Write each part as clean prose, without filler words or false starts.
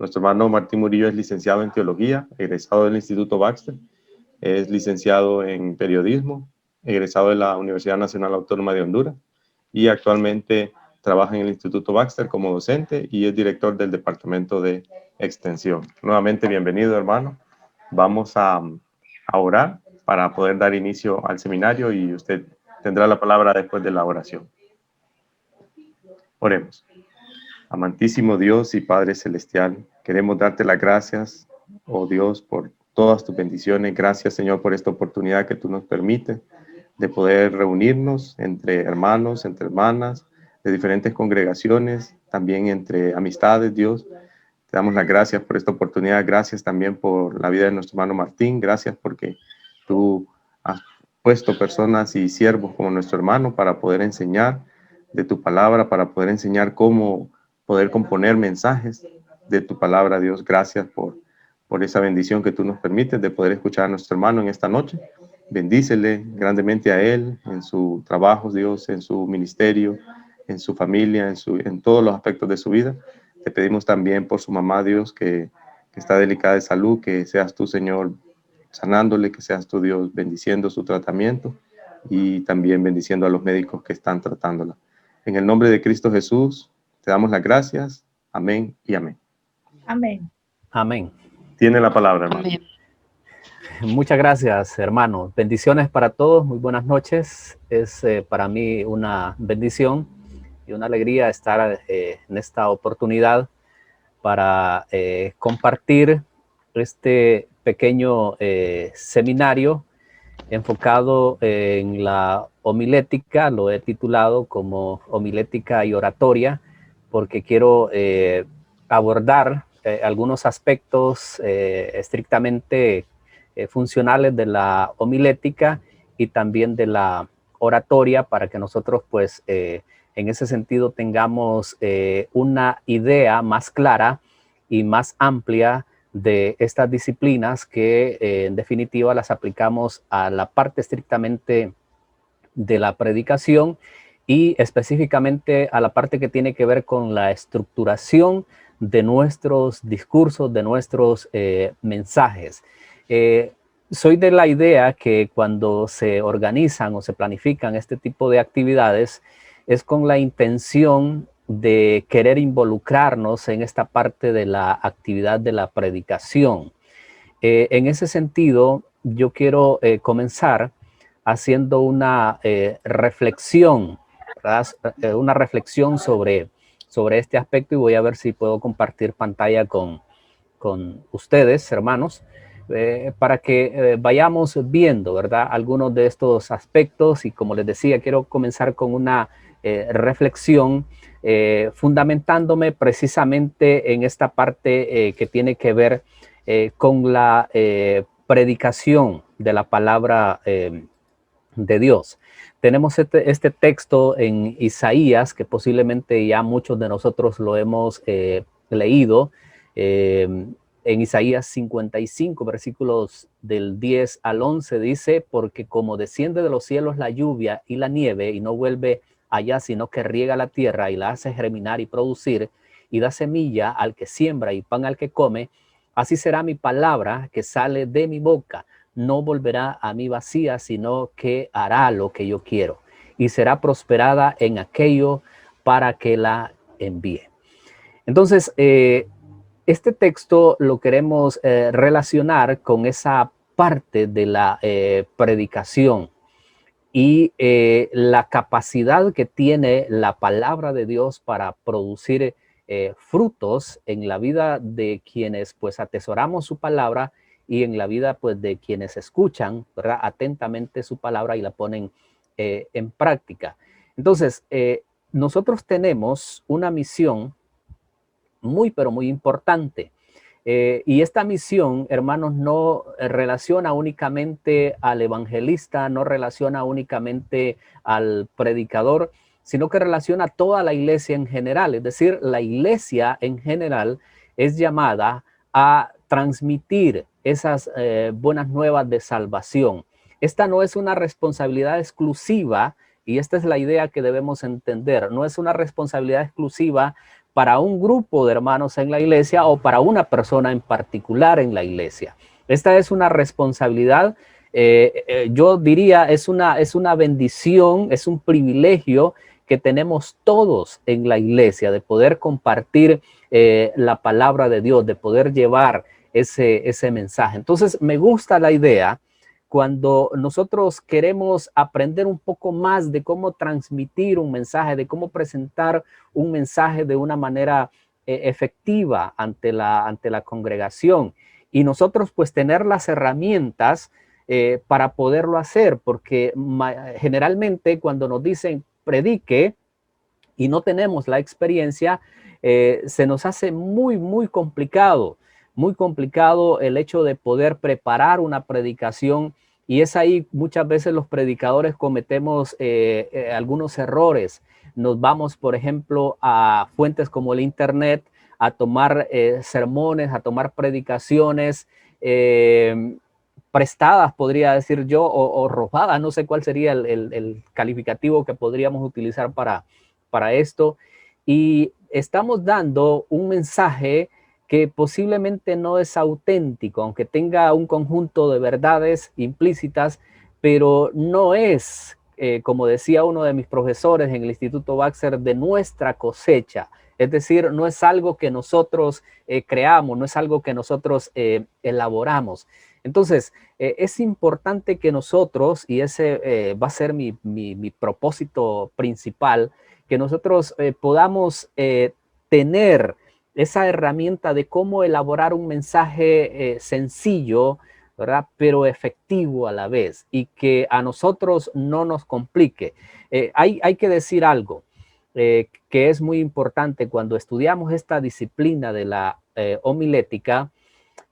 Nuestro hermano Martín Murillo es licenciado en Teología, egresado del Instituto Baxter, es licenciado en Periodismo, egresado de la Universidad Nacional Autónoma de Honduras y actualmente trabaja en el Instituto Baxter como docente y es director del Departamento de Extensión. Nuevamente, bienvenido, hermano. Vamos a orar para poder dar inicio al seminario y usted tendrá la palabra después de la oración. Oremos. Amantísimo Dios y Padre Celestial, queremos darte las gracias, oh Dios, por todas tus bendiciones. Gracias, Señor, por esta oportunidad que tú nos permites de poder reunirnos entre hermanos, entre hermanas, de diferentes congregaciones, también entre amistades, Dios. Te damos las gracias por esta oportunidad. Gracias también por la vida de nuestro hermano Martín. Gracias porque tú has puesto personas y siervos como nuestro hermano para poder enseñar de tu palabra, para poder enseñar cómo poder componer mensajes de tu palabra, Dios. Gracias por esa bendición que tú nos permites de poder escuchar a nuestro hermano en esta noche. Bendícele grandemente a él en su trabajo, Dios, en su ministerio, en su familia, en todos los aspectos de su vida. Te pedimos también por su mamá, Dios, que está delicada de salud, que seas tú, Señor, sanándole, que seas tú, Dios, bendiciendo su tratamiento y también bendiciendo a los médicos que están tratándola. En el nombre de Cristo Jesús, te damos las gracias. Amén y amén. Amén. Amén. Tiene la palabra, hermano. Amén. Muchas gracias, hermano. Bendiciones para todos. Muy buenas noches. Es para mí una bendición y una alegría estar en esta oportunidad para compartir este pequeño seminario enfocado en la homilética. Lo he titulado como homilética y oratoria porque quiero abordar algunos aspectos estrictamente funcionales de la homilética y también de la oratoria para que nosotros pues en ese sentido tengamos una idea más clara y más amplia de estas disciplinas que en definitiva las aplicamos a la parte estrictamente de la predicación y específicamente a la parte que tiene que ver con la estructuración de nuestros discursos, de nuestros mensajes. Soy de la idea que cuando se organizan o se planifican este tipo de actividades es con la intención de querer involucrarnos en esta parte de la actividad de la predicación. En ese sentido, yo quiero comenzar haciendo una reflexión, ¿verdad? Una reflexión sobre este aspecto y voy a ver si puedo compartir pantalla con ustedes, hermanos, para que vayamos viendo, ¿verdad? Algunos de estos aspectos y como les decía, quiero comenzar con una reflexión fundamentándome precisamente en esta parte que tiene que ver con la predicación de la palabra de Dios. Tenemos este texto en Isaías que posiblemente ya muchos de nosotros lo hemos leído, en Isaías 55, versículos del 10 al 11, dice, porque como desciende de los cielos la lluvia y la nieve y no vuelve allá, sino que riega la tierra y la hace germinar y producir y da semilla al que siembra y pan al que come, así será mi palabra que sale de mi boca. No volverá a mí vacía, sino que hará lo que yo quiero y será prosperada en aquello para que la envíe. Entonces, este texto lo queremos relacionar con esa parte de la predicación y la capacidad que tiene la palabra de Dios para producir frutos en la vida de quienes pues atesoramos su palabra y en la vida pues de quienes escuchan, ¿verdad?, atentamente su palabra y la ponen en práctica. Entonces, nosotros tenemos una misión muy, pero muy importante. Y esta misión, hermanos, no relaciona únicamente al evangelista, no relaciona únicamente al predicador, sino que relaciona a toda la iglesia en general. Es decir, la iglesia en general es llamada a transmitir esas buenas nuevas de salvación. Esta no es una responsabilidad exclusiva Y esta es la idea que debemos entender. No es una responsabilidad exclusiva para un grupo de hermanos en la iglesia o para una persona en particular en la iglesia. Esta es una responsabilidad, yo diría, es una bendición, es un privilegio que tenemos todos en la iglesia, de poder compartir la palabra de Dios, de poder llevar ese mensaje. Entonces, me gusta la idea cuando nosotros queremos aprender un poco más de cómo transmitir un mensaje, de cómo presentar un mensaje de una manera efectiva ante la congregación. Y nosotros pues tener las herramientas para poderlo hacer, porque generalmente cuando nos dicen predique y no tenemos la experiencia, se nos hace muy complicado el hecho de poder preparar una predicación, y es ahí muchas veces los predicadores cometemos algunos errores. Nos vamos, por ejemplo, a fuentes como el internet, a tomar sermones, a tomar predicaciones prestadas, podría decir yo, o robadas, no sé cuál sería el calificativo que podríamos utilizar para esto, y estamos dando un mensaje que posiblemente no es auténtico, aunque tenga un conjunto de verdades implícitas, pero no es, como decía uno de mis profesores en el Instituto Baxter, de nuestra cosecha. Es decir, no es algo que nosotros creamos, no es algo que nosotros elaboramos. Entonces, es importante que nosotros, y ese va a ser mi propósito principal, que nosotros podamos tener esa herramienta de cómo elaborar un mensaje sencillo, ¿verdad? Pero efectivo a la vez, y que a nosotros no nos complique. Hay que decir algo que es muy importante cuando estudiamos esta disciplina de la homilética,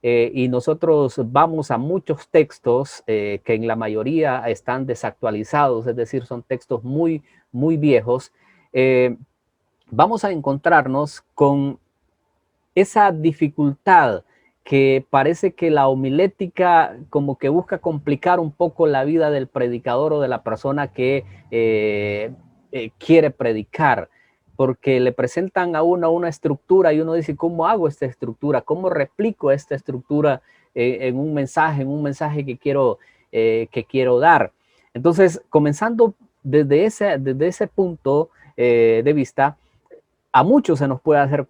y nosotros vamos a muchos textos que en la mayoría están desactualizados, es decir, son textos muy viejos. Vamos a encontrarnos con esa dificultad que parece que la homilética como que busca complicar un poco la vida del predicador o de la persona que quiere predicar, porque le presentan a uno una estructura y uno dice, ¿cómo hago esta estructura? ¿Cómo replico esta estructura en un mensaje que quiero dar? Entonces, comenzando desde ese punto de vista, a muchos se nos puede hacer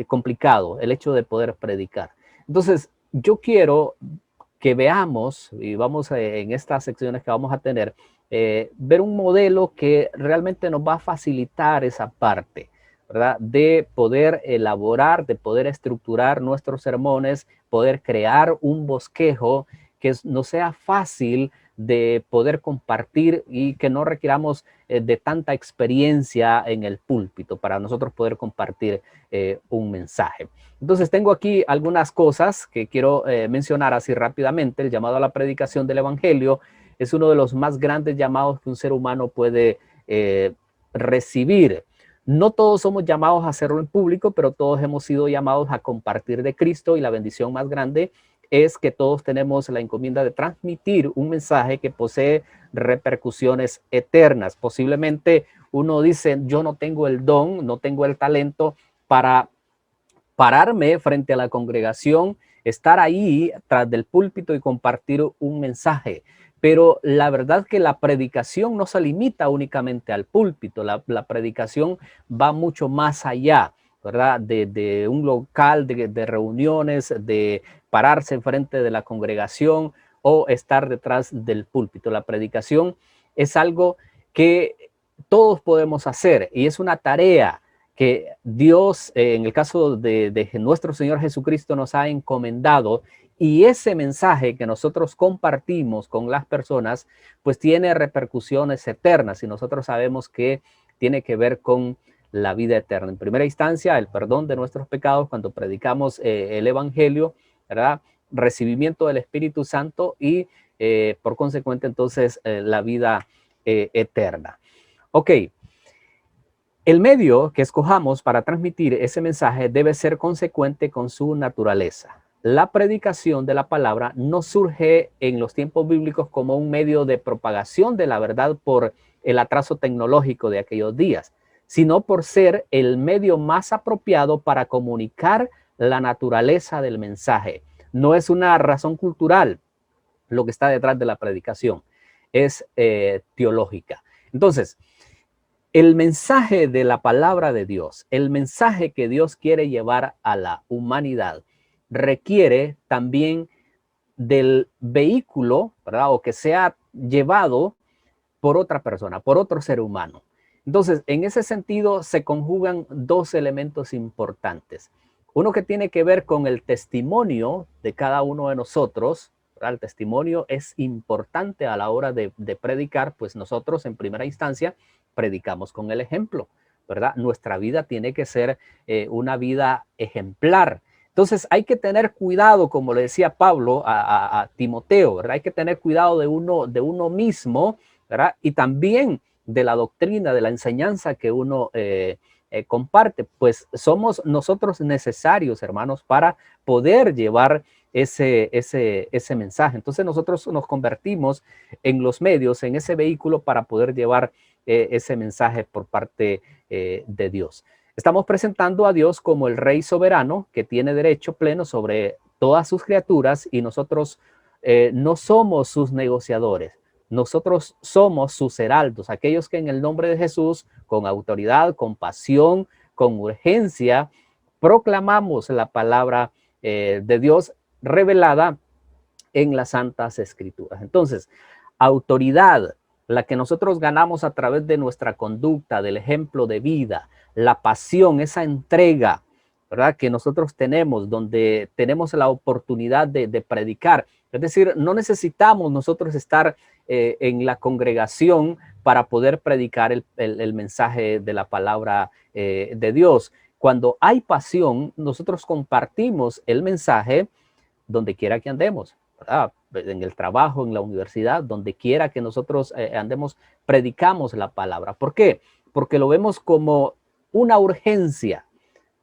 complicado el hecho de poder predicar. Entonces, yo quiero que veamos, y vamos en estas secciones que vamos a tener, ver un modelo que realmente nos va a facilitar esa parte, ¿verdad? De poder elaborar, de poder estructurar nuestros sermones, poder crear un bosquejo que nos sea fácil de poder compartir y que no requiramos de tanta experiencia en el púlpito para nosotros poder compartir un mensaje. Entonces tengo aquí algunas cosas que quiero mencionar así rápidamente. El llamado a la predicación del evangelio es uno de los más grandes llamados que un ser humano puede recibir. No todos somos llamados a hacerlo en público, pero todos hemos sido llamados a compartir de Cristo, y la bendición más grande es que todos tenemos la encomienda de transmitir un mensaje que posee repercusiones eternas. Posiblemente uno dice, yo no tengo el don, no tengo el talento para pararme frente a la congregación, estar ahí tras del púlpito y compartir un mensaje. Pero la verdad que la predicación no se limita únicamente al púlpito, la predicación va mucho más allá, ¿verdad? De un local de reuniones, de pararse enfrente de la congregación o estar detrás del púlpito. La predicación es algo que todos podemos hacer, y es una tarea que Dios, en el caso de nuestro Señor Jesucristo, nos ha encomendado, y ese mensaje que nosotros compartimos con las personas, pues tiene repercusiones eternas, y nosotros sabemos que tiene que ver con la vida eterna. En primera instancia, el perdón de nuestros pecados cuando predicamos el evangelio, ¿verdad? Recibimiento del Espíritu Santo y por consecuente entonces la vida eterna. Ok. El medio que escojamos para transmitir ese mensaje debe ser consecuente con su naturaleza. la predicación de la palabra no surge en los tiempos bíblicos como un medio de propagación de la verdad por el atraso tecnológico de aquellos días, sino por ser el medio más apropiado para comunicar la naturaleza del mensaje. No es una razón cultural lo que está detrás de la predicación, es teológica. Entonces, el mensaje de la palabra de Dios, el mensaje que Dios quiere llevar a la humanidad, requiere también del vehículo, ¿verdad? O que sea llevado por otra persona, por otro ser humano. Entonces, en ese sentido, se conjugan dos elementos importantes. Uno que tiene que ver con el testimonio de cada uno de nosotros, ¿verdad? El testimonio es importante a la hora de predicar, pues nosotros en primera instancia predicamos con el ejemplo, ¿verdad? Nuestra vida tiene que ser una vida ejemplar. Entonces hay que tener cuidado, como le decía Pablo a Timoteo, ¿verdad? Hay que tener cuidado de uno mismo, ¿verdad? Y también de la doctrina, de la enseñanza que uno comparte, pues somos nosotros necesarios, hermanos, para poder llevar ese mensaje. Entonces nosotros nos convertimos en los medios, en ese vehículo para poder llevar ese mensaje por parte de Dios. Estamos presentando a Dios como el Rey soberano que tiene derecho pleno sobre todas sus criaturas y nosotros no somos sus negociadores. Nosotros somos sus heraldos, aquellos que en el nombre de Jesús, con autoridad, con pasión, con urgencia, proclamamos la palabra de Dios revelada en las Santas Escrituras. Entonces, autoridad, la que nosotros ganamos a través de nuestra conducta, del ejemplo de vida, la pasión, esa entrega, ¿verdad? Que nosotros tenemos, donde tenemos la oportunidad de predicar. Es decir, no necesitamos nosotros estar en la congregación para poder predicar el mensaje de la palabra de Dios. Cuando hay pasión, nosotros compartimos el mensaje donde quiera que andemos, ¿verdad? En el trabajo, en la universidad, donde quiera que nosotros andemos, predicamos la palabra. ¿Por qué? Porque lo vemos como una urgencia,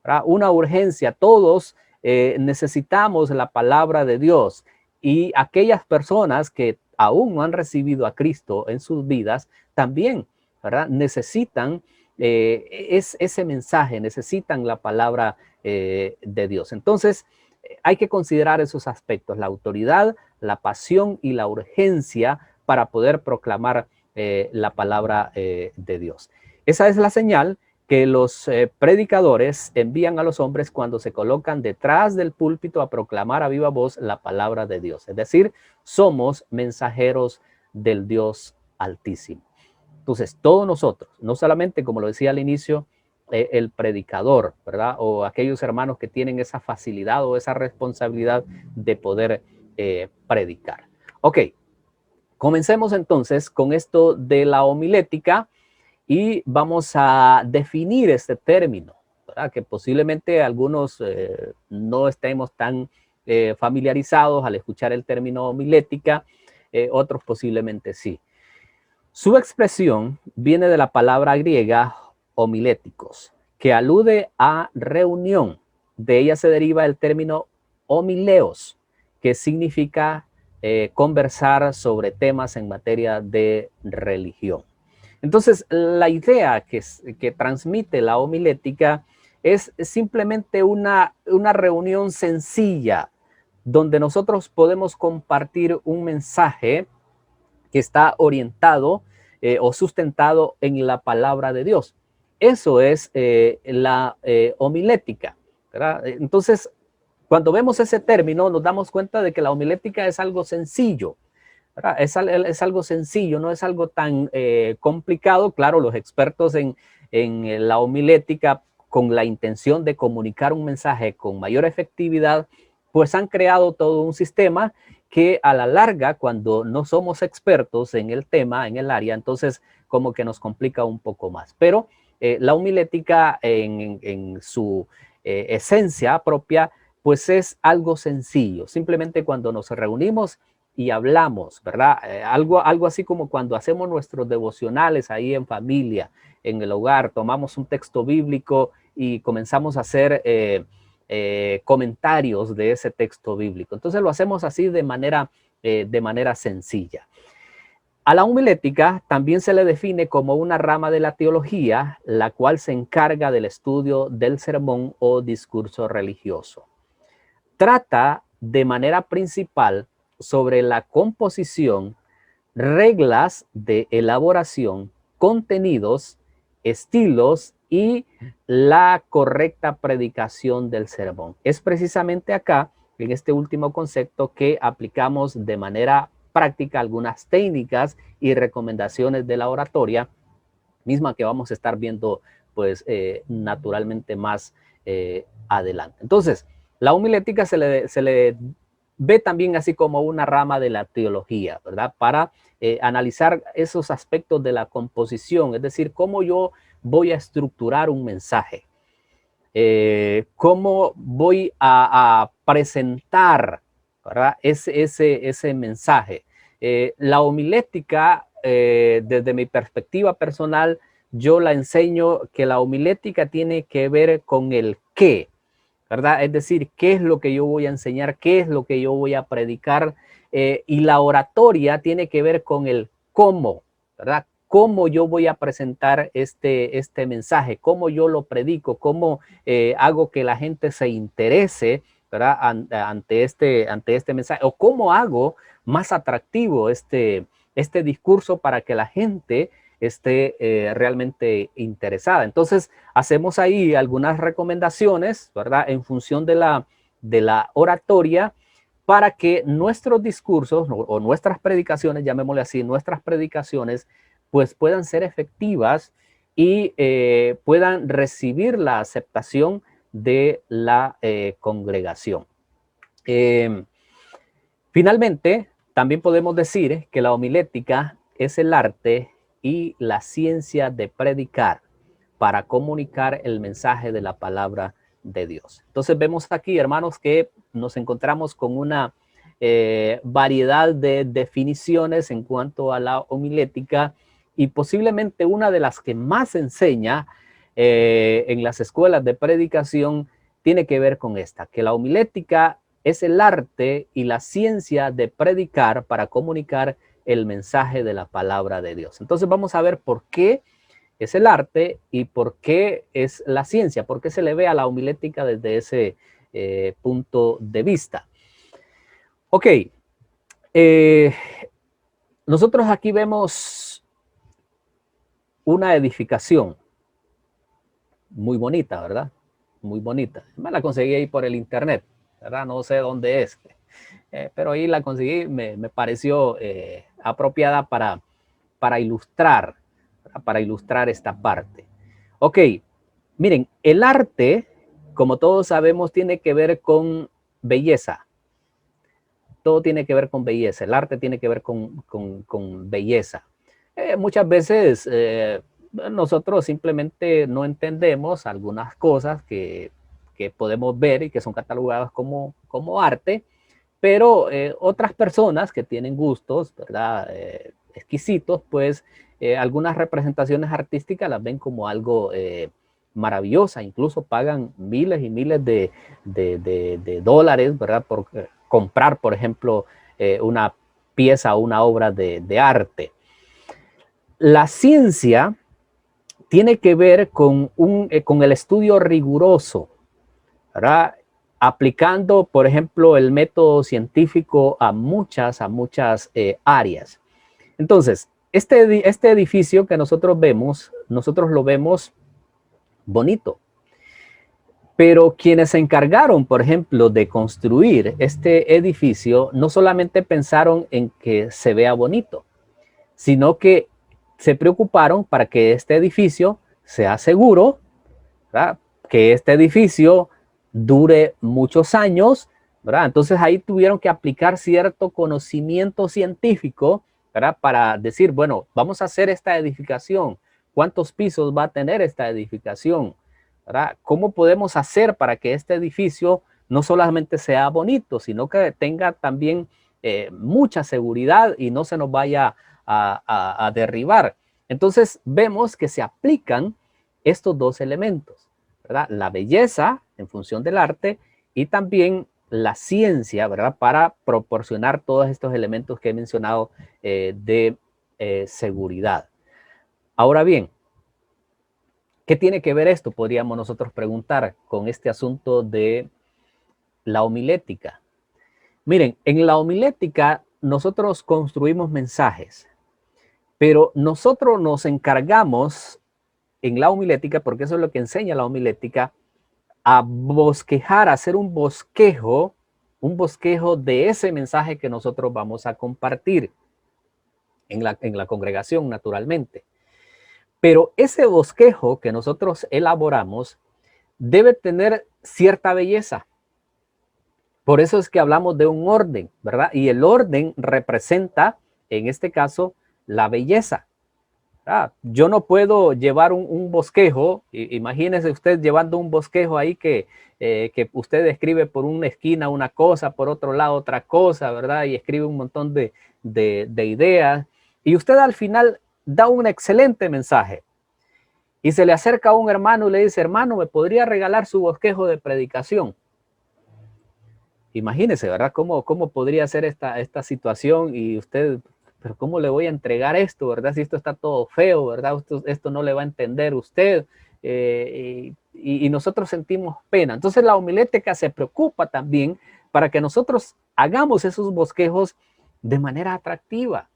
¿verdad? Una urgencia. Todos necesitamos la palabra de Dios y aquellas personas que aún no han recibido a Cristo en sus vidas también, ¿verdad? Necesitan ese mensaje, necesitan la palabra de Dios. Entonces, hay que considerar esos aspectos, la autoridad, la pasión y la urgencia para poder proclamar la palabra de Dios. Esa es la señal que los predicadores envían a los hombres cuando se colocan detrás del púlpito a proclamar a viva voz la palabra de Dios. Es decir, somos mensajeros del Dios Altísimo. Entonces, todos nosotros, no solamente, como lo decía al inicio, el predicador, ¿verdad? O aquellos hermanos que tienen esa facilidad o esa responsabilidad de poder predicar. Ok, comencemos entonces con esto de la homilética y vamos a definir este término, ¿verdad? Que posiblemente algunos no estemos tan familiarizados al escuchar el término homilética, otros posiblemente sí. Su expresión viene de la palabra griega homiléticos, que alude a reunión. De ella se deriva el término homileos, que significa conversar sobre temas en materia de religión. Entonces, la idea que transmite la homilética es simplemente una reunión sencilla donde nosotros podemos compartir un mensaje que está orientado o sustentado en la palabra de Dios. Eso es la homilética, ¿verdad? Entonces, cuando vemos ese término, nos damos cuenta de que la homilética es algo sencillo, ¿verdad? Es algo sencillo, no es algo tan complicado. Claro, los expertos en la homilética, con la intención de comunicar un mensaje con mayor efectividad, pues han creado todo un sistema que a la larga, cuando no somos expertos en el tema, en el área, entonces como que nos complica un poco más. Pero la homilética en su esencia propia, pues es algo sencillo. Simplemente cuando nos reunimos y hablamos, ¿verdad? Algo así como cuando hacemos nuestros devocionales ahí en familia, en el hogar, tomamos un texto bíblico y comenzamos a hacer comentarios de ese texto bíblico. Entonces lo hacemos así de manera sencilla. A la homilética también se le define como una rama de la teología, la cual se encarga del estudio del sermón o discurso religioso. Trata de manera principal sobre la composición, reglas de elaboración, contenidos, estilos y la correcta predicación del sermón. Es precisamente acá, en este último concepto, que aplicamos de manera práctica algunas técnicas y recomendaciones de la oratoria, misma que vamos a estar viendo pues naturalmente más adelante. Entonces, la homilética se le ve también así como una rama de la teología, ¿verdad? Para analizar esos aspectos de la composición, es decir, cómo yo voy a estructurar un mensaje, cómo voy a presentar, ¿verdad? Ese mensaje. La homilética, desde mi perspectiva personal, yo la enseño que la homilética tiene que ver con el qué, ¿verdad? Es decir, qué es lo que yo voy a enseñar, qué es lo que yo voy a predicar, y la oratoria tiene que ver con el cómo, ¿verdad? Cómo yo voy a presentar este mensaje, cómo yo lo predico, cómo hago que la gente se interese, ¿verdad? Ante este mensaje, o cómo hago más atractivo este discurso para que la gente esté realmente interesada. Entonces, hacemos ahí algunas recomendaciones, ¿verdad? En función de la oratoria, para que nuestros discursos o nuestras predicaciones, llamémosle así, nuestras predicaciones, pues puedan ser efectivas y puedan recibir la aceptación de la congregación. Finalmente, también podemos decir que la homilética es el arte y la ciencia de predicar para comunicar el mensaje de la palabra de Dios. Entonces vemos aquí, hermanos, que nos encontramos con una variedad de definiciones en cuanto a la homilética, y posiblemente una de las que más se enseña en las escuelas de predicación tiene que ver con esta, que la homilética es el arte y la ciencia de predicar para comunicar el mensaje de la palabra de Dios. Entonces vamos a ver por qué es el arte y por qué es la ciencia, por qué se le ve a la homilética desde ese punto de vista. Ok, nosotros aquí vemos una edificación muy bonita, ¿verdad? Muy bonita. Me la conseguí ahí por el internet, ¿verdad? No sé dónde es, pero ahí la conseguí, me pareció apropiada para ilustrar esta parte. Ok, miren, el arte, como todos sabemos, tiene que ver con belleza. Todo tiene que ver con belleza. El arte tiene que ver con belleza. Muchas veces nosotros simplemente no entendemos algunas cosas que podemos ver y que son catalogadas como arte, pero otras personas que tienen gustos, ¿verdad? Exquisitos, pues algunas representaciones artísticas las ven como algo maravillosa, incluso pagan miles y miles de dólares, ¿verdad? Por comprar, por ejemplo, una pieza o una obra de arte. La ciencia tiene que ver con el estudio riguroso, ¿verdad? Aplicando, por ejemplo, el método científico a muchas áreas. Entonces, este edificio que nosotros lo vemos bonito, pero quienes se encargaron, por ejemplo, de construir este edificio, no solamente pensaron en que se vea bonito, sino que se preocuparon para que este edificio sea seguro, ¿verdad? Que este edificio dure muchos años, ¿verdad? Entonces ahí tuvieron que aplicar cierto conocimiento científico, ¿verdad? Para decir, bueno, vamos a hacer esta edificación. ¿Cuántos pisos va a tener esta edificación? ¿Verdad? ¿Cómo podemos hacer para que este edificio no solamente sea bonito, sino que tenga también mucha seguridad y no se nos vaya a derribar? Entonces vemos que se aplican estos dos elementos, ¿verdad? La belleza en función del arte y también la ciencia, ¿verdad? Para proporcionar todos estos elementos que he mencionado de seguridad. Ahora bien, ¿qué tiene que ver esto? Podríamos nosotros preguntar con este asunto de la homilética. Miren, en la homilética nosotros construimos mensajes, pero nosotros nos encargamos en la homilética, porque eso es lo que enseña la homilética, a bosquejar, a hacer un bosquejo de ese mensaje que nosotros vamos a compartir en la congregación, naturalmente. Pero ese bosquejo que nosotros elaboramos debe tener cierta belleza. Por eso es que hablamos de un orden, ¿verdad? Y el orden representa, en este caso, la belleza. Yo no puedo llevar un bosquejo, imagínese usted llevando un bosquejo ahí que usted escribe por una esquina una cosa, por otro lado otra cosa, ¿verdad? Y escribe un montón de ideas. Y usted al final da un excelente mensaje. Y se le acerca a un hermano y le dice, hermano, ¿me podría regalar su bosquejo de predicación? Imagínese, ¿verdad? ¿Cómo podría ser esta situación? Y usted, pero ¿cómo le voy a entregar esto, verdad? Si esto está todo feo, ¿verdad? Esto no le va a entender usted. Y nosotros sentimos pena. Entonces la homilética se preocupa también para que nosotros hagamos esos bosquejos de manera atractiva,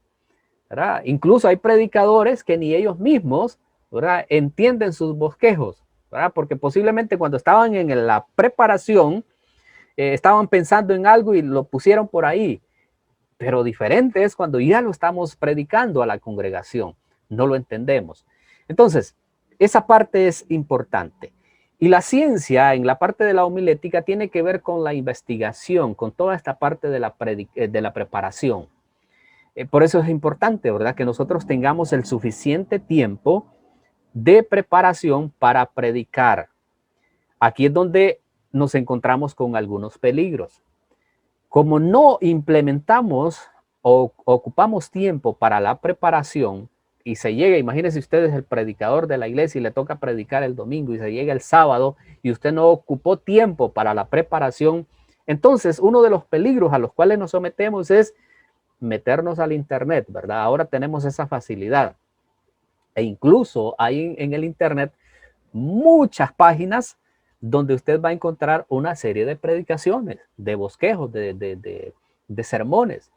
¿verdad? Incluso hay predicadores que ni ellos mismos, ¿verdad?, entienden sus bosquejos, ¿verdad? Porque posiblemente cuando estaban en la preparación, estaban pensando en algo y lo pusieron por ahí. Pero diferente es cuando ya lo estamos predicando a la congregación. No lo entendemos. Entonces, esa parte es importante. Y la ciencia, en la parte de la homilética, tiene que ver con la investigación, con toda esta parte de la preparación. Por eso es importante, ¿verdad?, que nosotros tengamos el suficiente tiempo de preparación para predicar. Aquí es donde nos encontramos con algunos peligros. Como no implementamos o ocupamos tiempo para la preparación y se llega, imagínense ustedes el predicador de la iglesia y le toca predicar el domingo y se llega el sábado y usted no ocupó tiempo para la preparación, entonces uno de los peligros a los cuales nos sometemos es meternos al internet, ¿verdad? Ahora tenemos esa facilidad. E incluso hay en el internet muchas páginas donde usted va a encontrar una serie de predicaciones, de bosquejos, de sermones.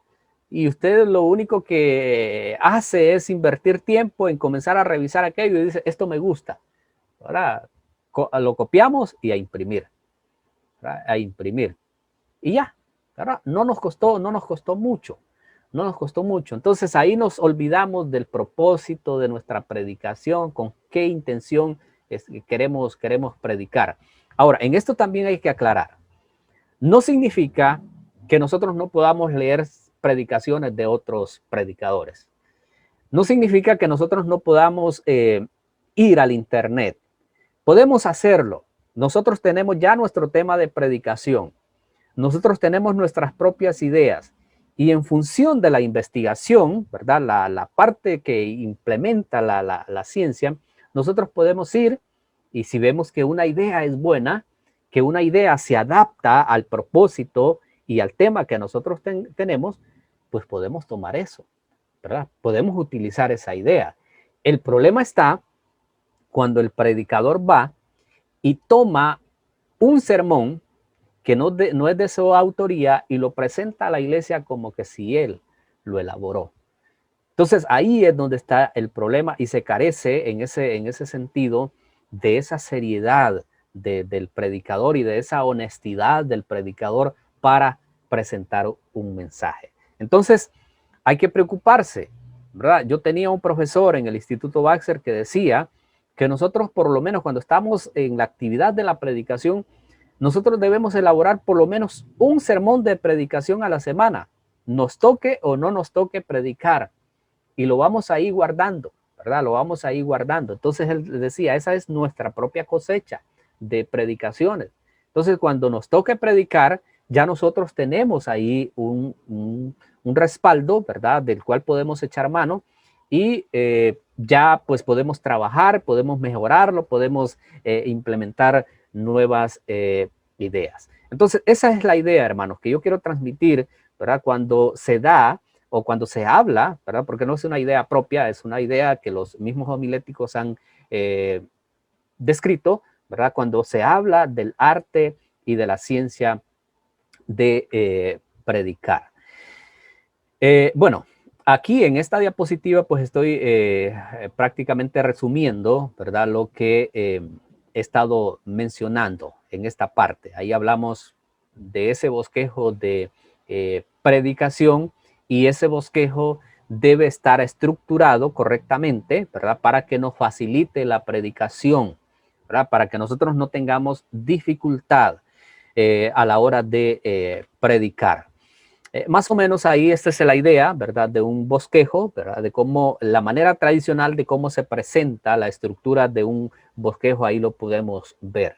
Y usted lo único que hace es invertir tiempo en comenzar a revisar aquello y dice, esto me gusta. Ahora lo copiamos y a imprimir. ¿Verdad? A imprimir. Y ya. ¿Verdad? No nos costó mucho. No nos costó mucho. Entonces ahí nos olvidamos del propósito de nuestra predicación, con qué intención queremos predicar. Ahora, en esto también hay que aclarar. No significa que nosotros no podamos leer predicaciones de otros predicadores. No significa que nosotros no podamos ir al internet. Podemos hacerlo. Nosotros tenemos ya nuestro tema de predicación. Nosotros tenemos nuestras propias ideas. Y en función de la investigación, ¿verdad?, la parte que implementa la ciencia, nosotros podemos ir y si vemos que una idea es buena, que una idea se adapta al propósito y al tema que nosotros tenemos, pues podemos tomar eso, ¿verdad? Podemos utilizar esa idea. El problema está cuando el predicador va y toma un sermón que no es de su autoría y lo presenta a la iglesia como que si él lo elaboró. Entonces ahí es donde está el problema y se carece en ese sentido de esa seriedad del predicador y de esa honestidad del predicador para presentar un mensaje. Entonces hay que preocuparse, ¿verdad? Yo tenía un profesor en el Instituto Baxter que decía que nosotros por lo menos cuando estamos en la actividad de la predicación, nosotros debemos elaborar por lo menos un sermón de predicación a la semana, nos toque o no nos toque predicar, y lo vamos a ir guardando, ¿verdad? Lo vamos a ir guardando. Entonces él decía, esa es nuestra propia cosecha de predicaciones. Entonces cuando nos toque predicar, ya nosotros tenemos ahí un respaldo, ¿verdad?, del cual podemos echar mano y ya pues podemos trabajar, podemos mejorarlo, podemos implementar nuevas ideas. Entonces, esa es la idea, hermanos, que yo quiero transmitir, ¿verdad? Cuando se da o cuando se habla, ¿verdad? Porque no es una idea propia, es una idea que los mismos homiléticos han descrito, ¿verdad? Cuando se habla del arte y de la ciencia de predicar. Bueno, aquí en esta diapositiva pues estoy prácticamente resumiendo, ¿verdad? Lo que he estado mencionando en esta parte. Ahí hablamos de ese bosquejo de predicación, y ese bosquejo debe estar estructurado correctamente, ¿verdad? Para que nos facilite la predicación, ¿verdad? Para que nosotros no tengamos dificultad a la hora de predicar. Más o menos ahí esta es la idea, ¿verdad? De un bosquejo, ¿verdad? De cómo la manera tradicional de cómo se presenta la estructura de un bosquejo, ahí lo podemos ver.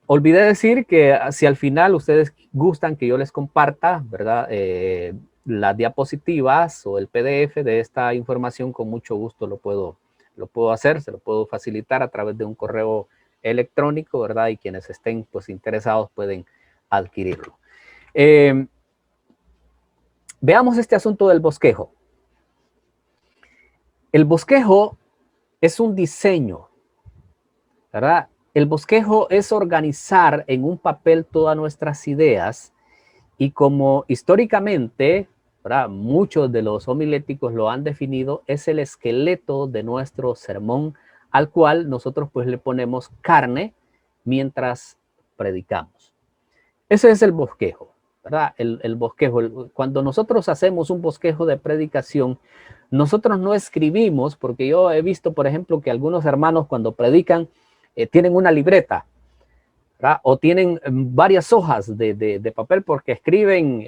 Olvidé decir que si al final ustedes gustan que yo les comparta, ¿verdad? Las diapositivas o el PDF de esta información, con mucho gusto lo puedo hacer, se lo puedo facilitar a través de un correo electrónico, ¿verdad? Y quienes estén pues interesados pueden adquirirlo. Veamos este asunto del bosquejo. El bosquejo es un diseño, ¿verdad? El bosquejo es organizar en un papel todas nuestras ideas, y como históricamente, ¿verdad?, muchos de los homiléticos lo han definido, es el esqueleto de nuestro sermón, al cual nosotros pues le ponemos carne mientras predicamos. Ese es el bosquejo, ¿verdad? El bosquejo. Cuando nosotros hacemos un bosquejo de predicación, nosotros no escribimos, porque yo he visto, por ejemplo, que algunos hermanos cuando predican tienen una libreta, ¿verdad? O tienen varias hojas de papel porque escriben,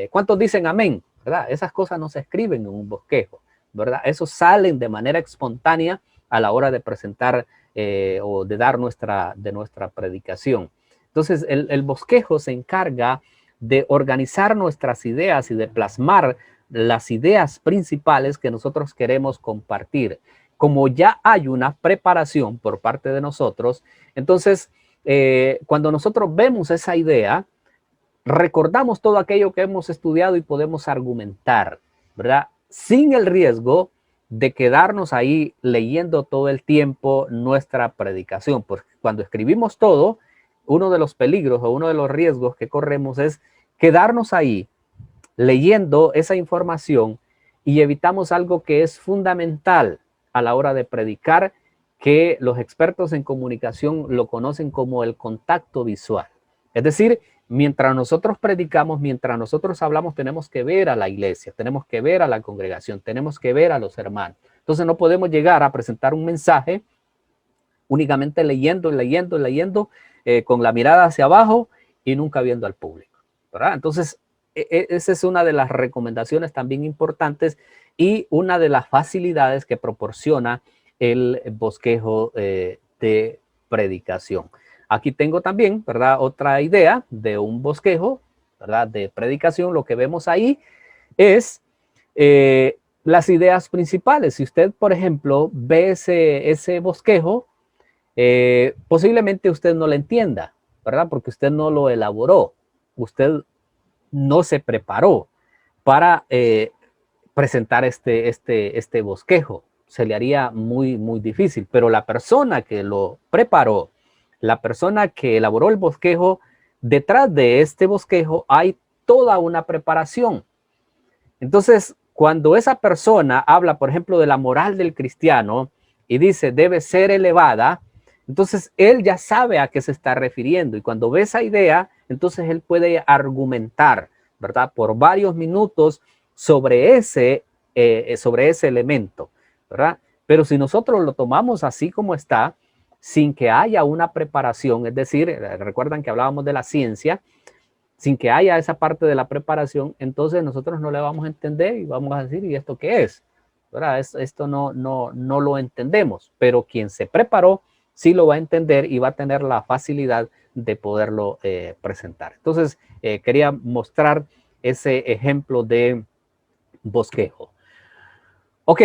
¿cuántos dicen amén? ¿Verdad? Esas cosas no se escriben en un bosquejo, ¿verdad? Eso salen de manera espontánea a la hora de presentar o de dar nuestra predicación. Entonces, el bosquejo se encarga de organizar nuestras ideas y de plasmar las ideas principales que nosotros queremos compartir. Como ya hay una preparación por parte de nosotros, entonces, cuando nosotros vemos esa idea, recordamos todo aquello que hemos estudiado y podemos argumentar, ¿verdad? Sin el riesgo de quedarnos ahí leyendo todo el tiempo nuestra predicación, porque cuando escribimos todo, uno de los peligros o uno de los riesgos que corremos es quedarnos ahí leyendo esa información y evitamos algo que es fundamental a la hora de predicar, que los expertos en comunicación lo conocen como el contacto visual. Es decir, mientras nosotros predicamos, mientras nosotros hablamos, tenemos que ver a la iglesia, tenemos que ver a la congregación, tenemos que ver a los hermanos. Entonces no podemos llegar a presentar un mensaje únicamente leyendo, con la mirada hacia abajo y nunca viendo al público, ¿verdad? Entonces, esa es una de las recomendaciones también importantes y una de las facilidades que proporciona el bosquejo de predicación. Aquí tengo también, ¿verdad?, otra idea de un bosquejo, ¿verdad?, de predicación. Lo que vemos ahí es las ideas principales. Si usted, por ejemplo, ve ese bosquejo, posiblemente usted no lo entienda, ¿verdad?, porque usted no lo elaboró, usted no se preparó para presentar este bosquejo. Se le haría muy, muy difícil, pero la persona que lo preparó, la persona que elaboró el bosquejo, detrás de este bosquejo hay toda una preparación. Entonces, cuando esa persona habla, por ejemplo, de la moral del cristiano y dice debe ser elevada, entonces él ya sabe a qué se está refiriendo, y cuando ve esa idea, entonces él puede argumentar, ¿verdad?, por varios minutos sobre ese elemento, ¿verdad? Pero si nosotros lo tomamos así como está, sin que haya una preparación, es decir, recuerdan que hablábamos de la ciencia, sin que haya esa parte de la preparación, entonces nosotros no le vamos a entender y vamos a decir, ¿y esto qué es? ¿Verdad? Esto no lo entendemos, pero quien se preparó sí lo va a entender y va a tener la facilidad de poderlo presentar. Entonces, quería mostrar ese ejemplo de bosquejo. Ok,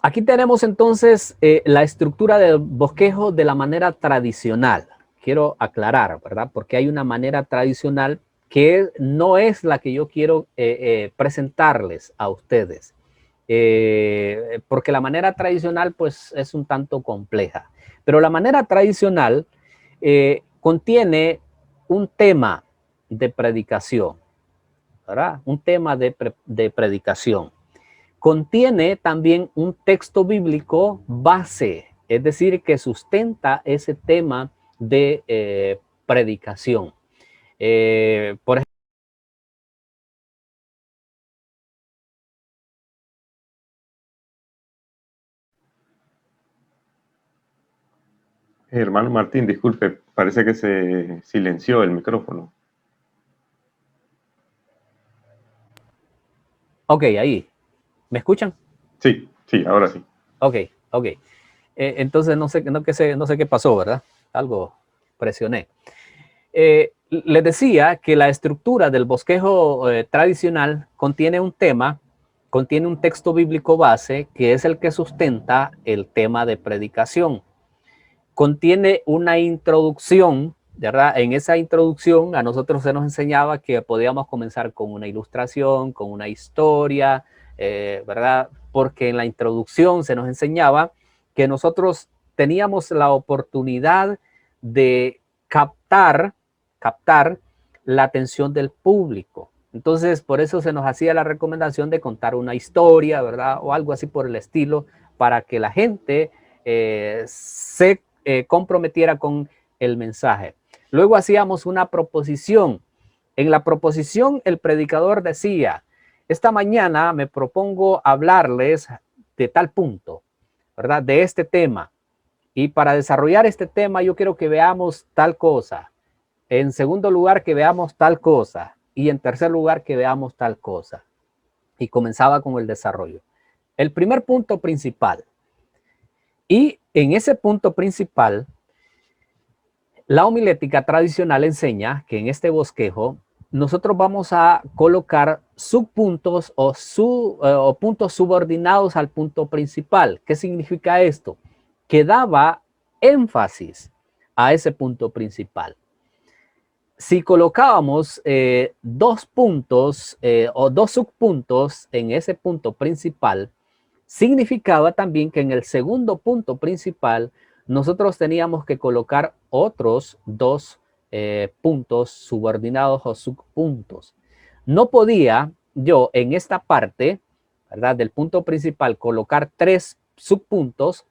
aquí tenemos entonces la estructura del bosquejo de la manera tradicional. Quiero aclarar, ¿verdad? Porque hay una manera tradicional que no es la que yo quiero presentarles a ustedes. Porque la manera tradicional pues es un tanto compleja. Pero la manera tradicional contiene un tema de predicación, ¿verdad? Un tema de predicación. Contiene también un texto bíblico base, es decir, que sustenta ese tema de predicación. Por ejemplo, Hermano Martín, disculpe, parece que se silenció el micrófono. ok, ahí, ¿me escuchan? Sí, sí, ahora sí. Ok, ok. Entonces no sé qué pasó, ¿verdad? Algo presioné. Les decía que la estructura del bosquejo tradicional contiene un tema, contiene un texto bíblico base que es el que sustenta el tema de predicación. Contiene una introducción, ¿verdad? En esa introducción a nosotros se nos enseñaba que podíamos comenzar con una ilustración, con una historia, ¿verdad? Porque en la introducción se nos enseñaba que nosotros teníamos la oportunidad de captar la atención del público. Entonces, por eso se nos hacía la recomendación de contar una historia, ¿verdad? O algo así por el estilo, para que la gente se comprometiera con el mensaje. Luego hacíamos una proposición. En la proposición el predicador decía, esta mañana me propongo hablarles de tal punto, ¿verdad? De este tema. Y para desarrollar este tema yo quiero que veamos tal cosa. En segundo lugar, que veamos tal cosa. Y en tercer lugar, que veamos tal cosa. Y comenzaba con el desarrollo. El primer punto principal. Y en ese punto principal, la homilética tradicional enseña que en este bosquejo nosotros vamos a colocar subpuntos o puntos subordinados al punto principal. ¿Qué significa esto? Que daba énfasis a ese punto principal. Si colocábamos dos puntos o dos subpuntos en ese punto principal, significaba también que en el segundo punto principal nosotros teníamos que colocar otros dos puntos subordinados o subpuntos. No podía yo en esta parte, ¿verdad? Del punto principal colocar tres subpuntos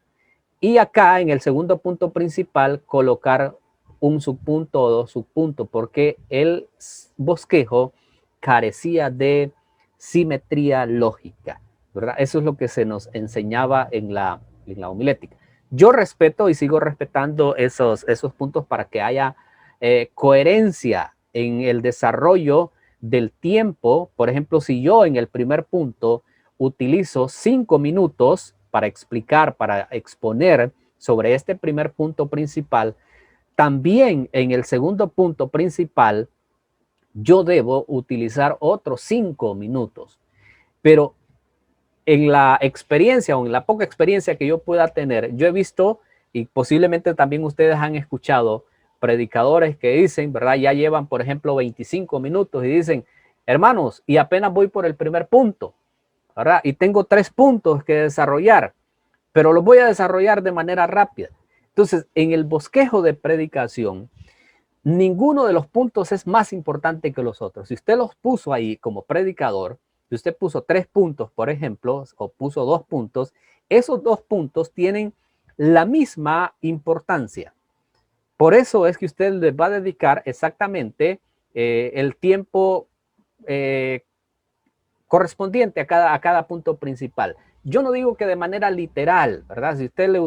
y acá en el segundo punto principal colocar un subpunto o dos subpuntos porque el bosquejo carecía de simetría lógica, ¿verdad? Eso es lo que se nos enseñaba en la homilética. Yo respeto y sigo respetando esos puntos para que haya coherencia en el desarrollo del tiempo. Por ejemplo, si yo en el primer punto utilizo 5 minutos para explicar, para exponer sobre este primer punto principal, también en el segundo punto principal yo debo utilizar otros 5 minutos. Pero en la experiencia o en la poca experiencia que yo pueda tener, yo he visto y posiblemente también ustedes han escuchado predicadores que dicen, ¿verdad? Ya llevan, por ejemplo, 25 minutos y dicen, hermanos, y apenas voy por el primer punto, ¿verdad? Y tengo 3 puntos que desarrollar, pero los voy a desarrollar de manera rápida. Entonces, en el bosquejo de predicación, ninguno de los puntos es más importante que los otros. Si usted los puso ahí como predicador, si usted puso 3 puntos, por ejemplo, o puso 2 puntos, esos 2 puntos tienen la misma importancia. Por eso es que usted les va a dedicar exactamente el tiempo correspondiente a cada punto principal. Yo no digo que de manera literal, ¿verdad? Si usted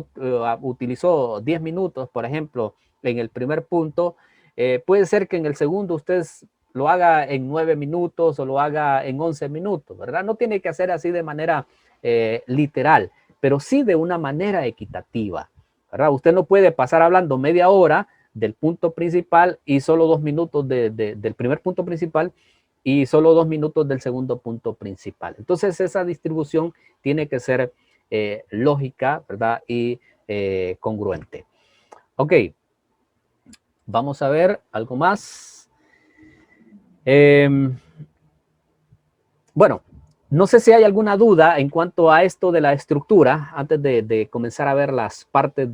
utilizó 10 minutos, por ejemplo, en el primer punto, puede ser que en el segundo usted lo haga en 9 minutos o lo haga en 11 minutos, ¿verdad? No tiene que hacer así de manera literal, pero sí de una manera equitativa, ¿verdad? Usted no puede pasar hablando media hora del punto principal y solo 2 minutos del primer punto principal y solo 2 minutos del segundo punto principal. Entonces esa distribución tiene que ser lógica, ¿verdad? Y congruente. Ok, vamos a ver algo más. Bueno, no sé si hay alguna duda en cuanto a esto de la estructura antes de comenzar a ver las partes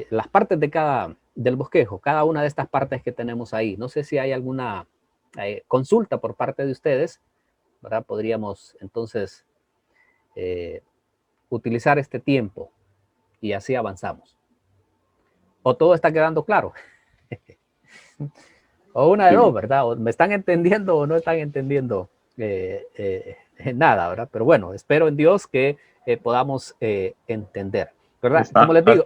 las partes del bosquejo, cada una de estas partes que tenemos ahí. No sé si hay alguna consulta por parte de ustedes, ¿verdad? Podríamos entonces utilizar este tiempo y así avanzamos. ¿O todo está quedando claro? O una de dos, ¿verdad? O me están entendiendo o no están entendiendo nada, ¿verdad? Pero bueno, espero en Dios que podamos entender, ¿verdad? Como les digo,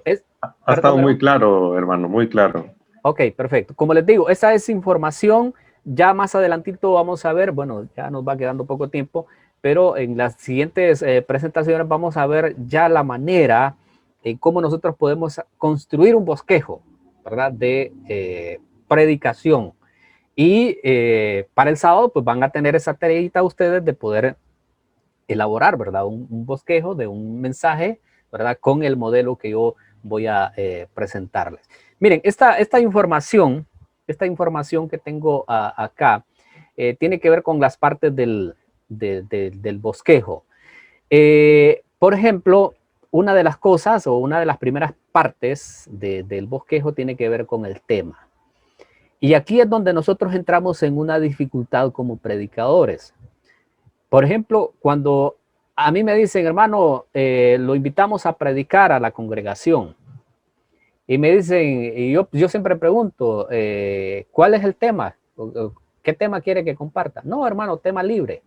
ha estado muy claro, hermano, muy claro. Ok, perfecto. Como les digo, esa es información. Ya más adelantito vamos a ver, bueno, ya nos va quedando poco tiempo, pero en las siguientes presentaciones vamos a ver ya la manera en cómo nosotros podemos construir un bosquejo, ¿verdad? De predicación. Y para el sábado, pues van a tener esa tareita ustedes de poder elaborar, ¿verdad? Un bosquejo de un mensaje, ¿verdad? Con el modelo que yo voy a presentarles. Miren, esta información que tengo acá tiene que ver con las partes del bosquejo. Por ejemplo, una de las cosas o una de las primeras partes del bosquejo tiene que ver con el tema. Y aquí es donde nosotros entramos en una dificultad como predicadores. Por ejemplo, cuando a mí me dicen, hermano, lo invitamos a predicar a la congregación. Y me dicen, y yo siempre pregunto, ¿cuál es el tema? ¿Qué tema quiere que comparta? No, hermano, tema libre.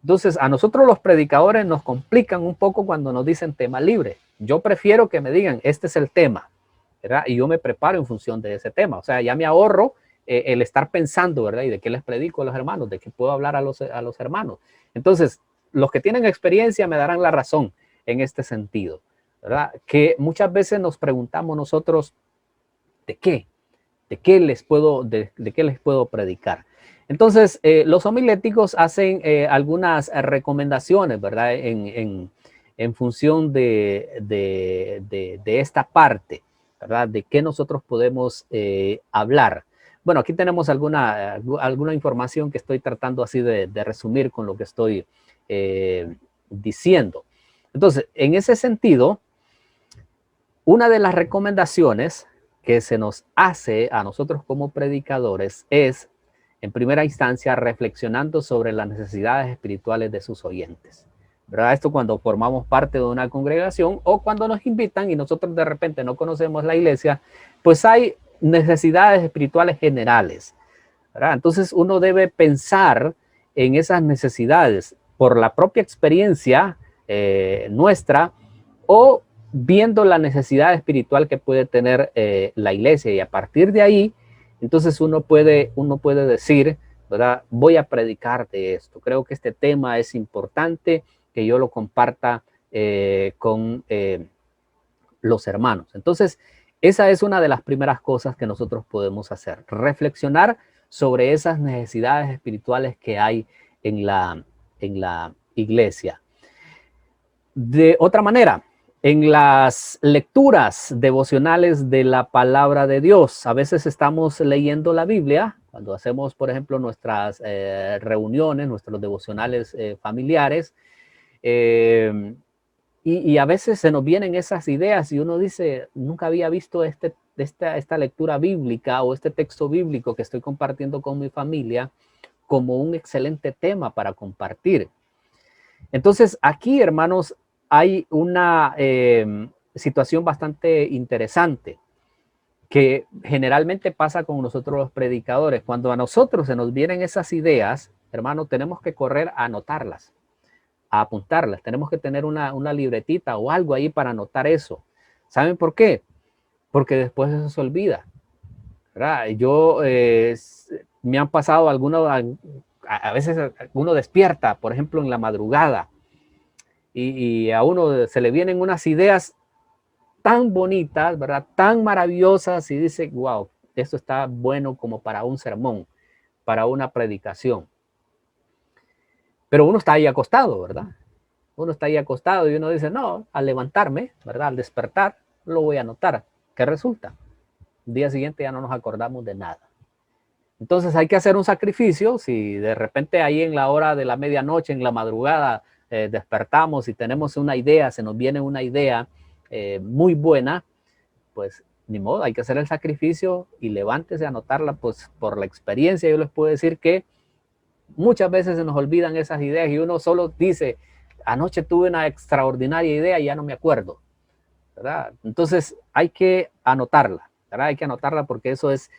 Entonces, a nosotros los predicadores nos complican un poco cuando nos dicen tema libre. Yo prefiero que me digan, este es el tema, ¿verdad? Y yo me preparo en función de ese tema. O sea, ya me ahorro el estar pensando, ¿verdad? ¿Y de qué les predico a los hermanos? ¿De qué puedo hablar a los hermanos? Entonces, los que tienen experiencia me darán la razón en este sentido, ¿verdad? Que muchas veces nos preguntamos nosotros, ¿de qué? ¿De qué les puedo predicar? Entonces, los homiléticos hacen algunas recomendaciones, ¿verdad? En función de esta parte, ¿verdad? De qué nosotros podemos hablar. Bueno, aquí tenemos alguna información que estoy tratando así de resumir con lo que estoy diciendo. Entonces, en ese sentido, una de las recomendaciones que se nos hace a nosotros como predicadores es, en primera instancia, reflexionando sobre las necesidades espirituales de sus oyentes. ¿Verdad? Esto cuando formamos parte de una congregación o cuando nos invitan y nosotros de repente no conocemos la iglesia, pues hay necesidades espirituales generales, ¿verdad? Entonces uno debe pensar en esas necesidades por la propia experiencia nuestra o viendo la necesidad espiritual que puede tener la iglesia, y a partir de ahí, entonces uno puede decir, ¿verdad? Voy a predicar de esto. Creo que este tema es importante que yo lo comparta con los hermanos. Entonces, esa es una de las primeras cosas que nosotros podemos hacer, reflexionar sobre esas necesidades espirituales que hay en la iglesia. De otra manera, en las lecturas devocionales de la palabra de Dios, a veces estamos leyendo la Biblia, cuando hacemos, por ejemplo, nuestras reuniones, nuestros devocionales familiares, y a veces se nos vienen esas ideas y uno dice, nunca había visto esta lectura bíblica o este texto bíblico que estoy compartiendo con mi familia como un excelente tema para compartir. Entonces, aquí, hermanos, hay una situación bastante interesante que generalmente pasa con nosotros los predicadores. Cuando a nosotros se nos vienen esas ideas, hermanos, tenemos que correr a anotarlas, a apuntarlas. Tenemos que tener una libretita o algo ahí para anotar eso. ¿Saben por qué? Porque después eso se olvida, ¿verdad? Me han pasado algunos, a veces uno despierta, por ejemplo, en la madrugada, y a uno se le vienen unas ideas tan bonitas, ¿verdad? Tan maravillosas, y dice, wow, esto está bueno como para un sermón, para una predicación. Pero uno está ahí acostado, ¿verdad? Uno está ahí acostado y uno dice, no, al levantarme, ¿verdad? Al despertar, lo voy a anotar. ¿Qué resulta? El día siguiente ya no nos acordamos de nada. Entonces hay que hacer un sacrificio. Si de repente ahí en la hora de la medianoche, en la madrugada, despertamos y tenemos una idea, se nos viene una idea muy buena, pues ni modo, hay que hacer el sacrificio y levántese a anotarla. Pues por la experiencia yo les puedo decir que muchas veces se nos olvidan esas ideas y uno solo dice, anoche tuve una extraordinaria idea y ya no me acuerdo, ¿verdad? Entonces hay que anotarla, ¿verdad? Hay que anotarla porque eso es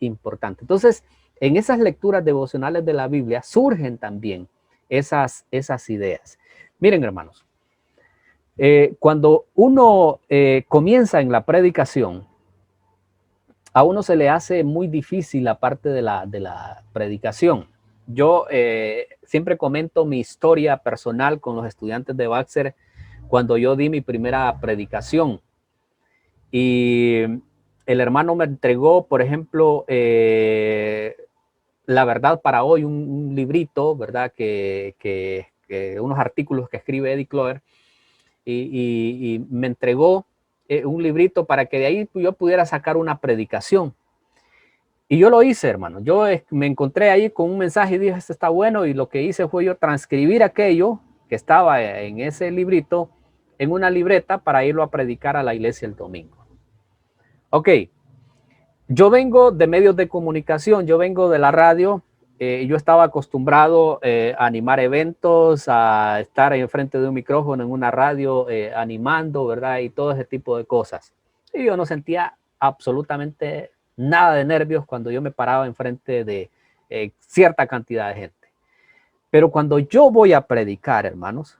importante. Entonces, en esas lecturas devocionales de la Biblia surgen también esas ideas. Miren, hermanos, cuando uno comienza en la predicación, a uno se le hace muy difícil la parte de la predicación. Yo siempre comento mi historia personal con los estudiantes de Baxter cuando yo di mi primera predicación. Y el hermano me entregó, por ejemplo, La Verdad para Hoy, un librito, ¿verdad? Que unos artículos que escribe Eddie Cloer, y me entregó un librito para que de ahí yo pudiera sacar una predicación. Y yo lo hice, hermano. Yo me encontré ahí con un mensaje y dije, esto está bueno, y lo que hice fue yo transcribir aquello que estaba en ese librito en una libreta para irlo a predicar a la iglesia el domingo. Ok, yo vengo de medios de comunicación, yo vengo de la radio, yo estaba acostumbrado a animar eventos, a estar enfrente de un micrófono en una radio animando, ¿verdad? Y todo ese tipo de cosas. Y yo no sentía absolutamente nada de nervios cuando yo me paraba enfrente de cierta cantidad de gente. Pero cuando yo voy a predicar, hermanos,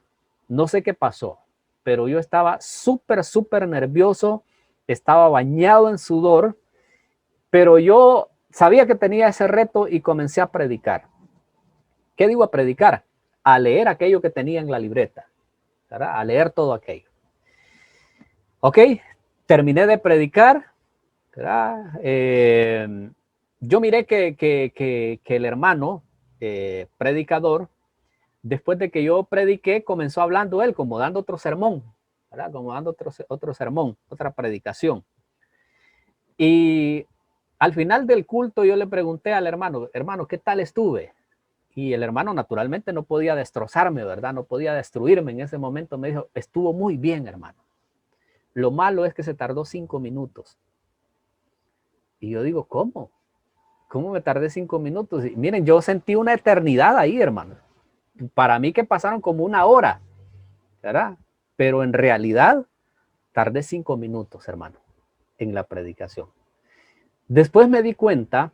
no sé qué pasó, pero yo estaba súper nervioso, estaba bañado en sudor, pero yo sabía que tenía ese reto y comencé a predicar. ¿Qué digo a predicar? A leer aquello que tenía en la libreta, ¿verdad? A leer todo aquello. Ok, terminé de predicar, ¿verdad? Yo miré que el hermano predicador, después de que yo prediqué, comenzó hablando él, como dando otro sermón, ¿verdad? Como dando otro sermón, otra predicación. Y al final del culto yo le pregunté al hermano, hermano, ¿qué tal estuve? Y el hermano naturalmente no podía destrozarme, ¿verdad? No podía destruirme en ese momento. Me dijo, estuvo muy bien, hermano. Lo malo es que se tardó 5 minutos. Y yo digo, ¿cómo? ¿Cómo me tardé 5 minutos? Y miren, yo sentí una eternidad ahí, hermano. Para mí que pasaron como una hora, ¿verdad? Pero en realidad tardé 5 minutos, hermano, en la predicación. Después me di cuenta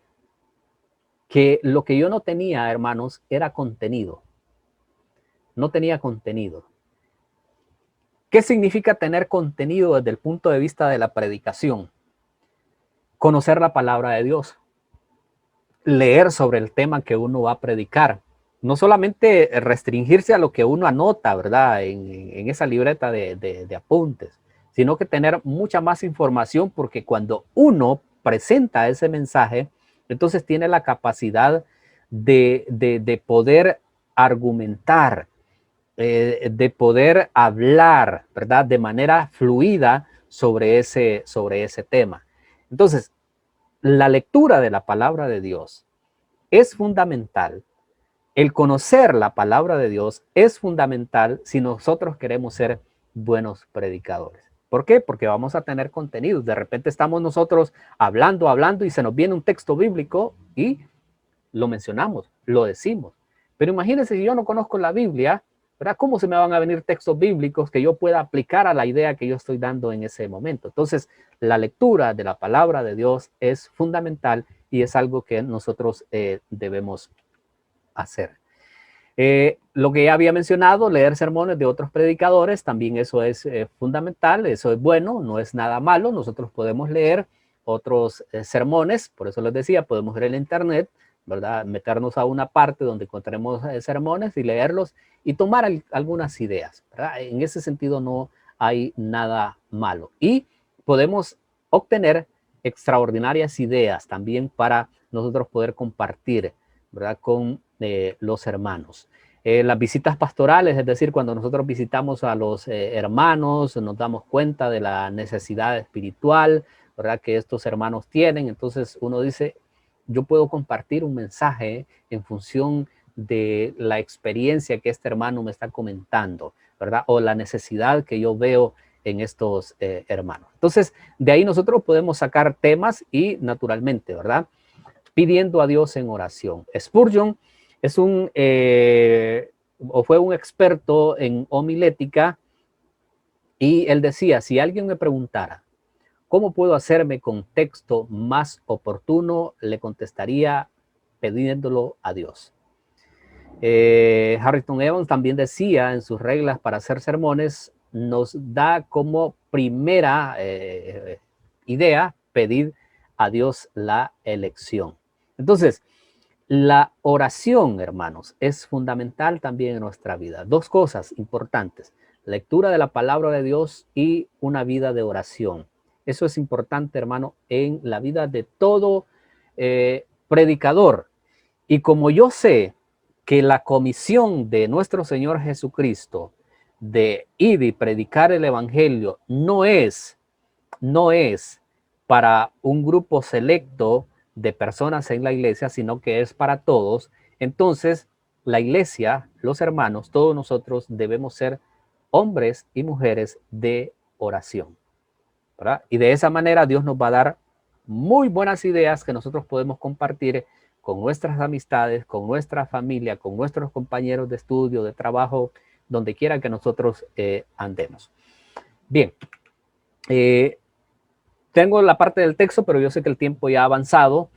que lo que yo no tenía, hermanos, era contenido. No tenía contenido. ¿Qué significa tener contenido desde el punto de vista de la predicación? Conocer la palabra de Dios, leer sobre el tema que uno va a predicar, no solamente restringirse a lo que uno anota, ¿verdad? En esa libreta de apuntes, sino que tener mucha más información, porque cuando uno presenta ese mensaje, entonces tiene la capacidad de poder argumentar, de poder hablar, ¿verdad? De manera fluida sobre ese tema. Entonces, la lectura de la palabra de Dios es fundamental. El conocer la palabra de Dios es fundamental si nosotros queremos ser buenos predicadores. ¿Por qué? Porque vamos a tener contenido. De repente estamos nosotros hablando y se nos viene un texto bíblico y lo mencionamos, lo decimos. Pero imagínense si yo no conozco la Biblia, ¿verdad? ¿Cómo se me van a venir textos bíblicos que yo pueda aplicar a la idea que yo estoy dando en ese momento? Entonces, la lectura de la palabra de Dios es fundamental y es algo que nosotros debemos hacer. Lo que ya había mencionado, leer sermones de otros predicadores, también eso es fundamental, eso es bueno, no es nada malo. Nosotros podemos leer otros sermones, por eso les decía, podemos ir en internet, ¿verdad? Meternos a una parte donde encontremos sermones y leerlos y tomar algunas ideas, ¿verdad? En ese sentido no hay nada malo. Y podemos obtener extraordinarias ideas también para nosotros poder compartir, ¿verdad? Con los hermanos. Las visitas pastorales, es decir, cuando nosotros visitamos a los hermanos, nos damos cuenta de la necesidad espiritual, ¿verdad?, que estos hermanos tienen. Entonces uno dice, yo puedo compartir un mensaje en función de la experiencia que este hermano me está comentando, ¿verdad? O la necesidad que yo veo en estos hermanos. Entonces, de ahí nosotros podemos sacar temas y naturalmente, ¿verdad?, pidiendo a Dios en oración. Spurgeon es o fue un experto en homilética, y él decía, si alguien me preguntara, ¿cómo puedo hacerme con texto más oportuno? Le contestaría pidiéndolo a Dios. Harrington Evans también decía en sus reglas para hacer sermones, nos da como primera idea pedir a Dios la elección. Entonces, la oración, hermanos, es fundamental también en nuestra vida. Dos cosas importantes: lectura de la palabra de Dios y una vida de oración. Eso es importante, hermano, en la vida de todo predicador. Y como yo sé que la comisión de nuestro Señor Jesucristo de ir y predicar el evangelio no es para un grupo selecto de personas en la iglesia, sino que es para todos. Entonces, la iglesia, los hermanos, todos nosotros debemos ser hombres y mujeres de oración, ¿verdad? Y de esa manera Dios nos va a dar muy buenas ideas que nosotros podemos compartir con nuestras amistades, con nuestra familia, con nuestros compañeros de estudio, de trabajo, donde quiera que nosotros andemos. Bien, tengo la parte del texto, pero yo sé que el tiempo ya ha avanzado.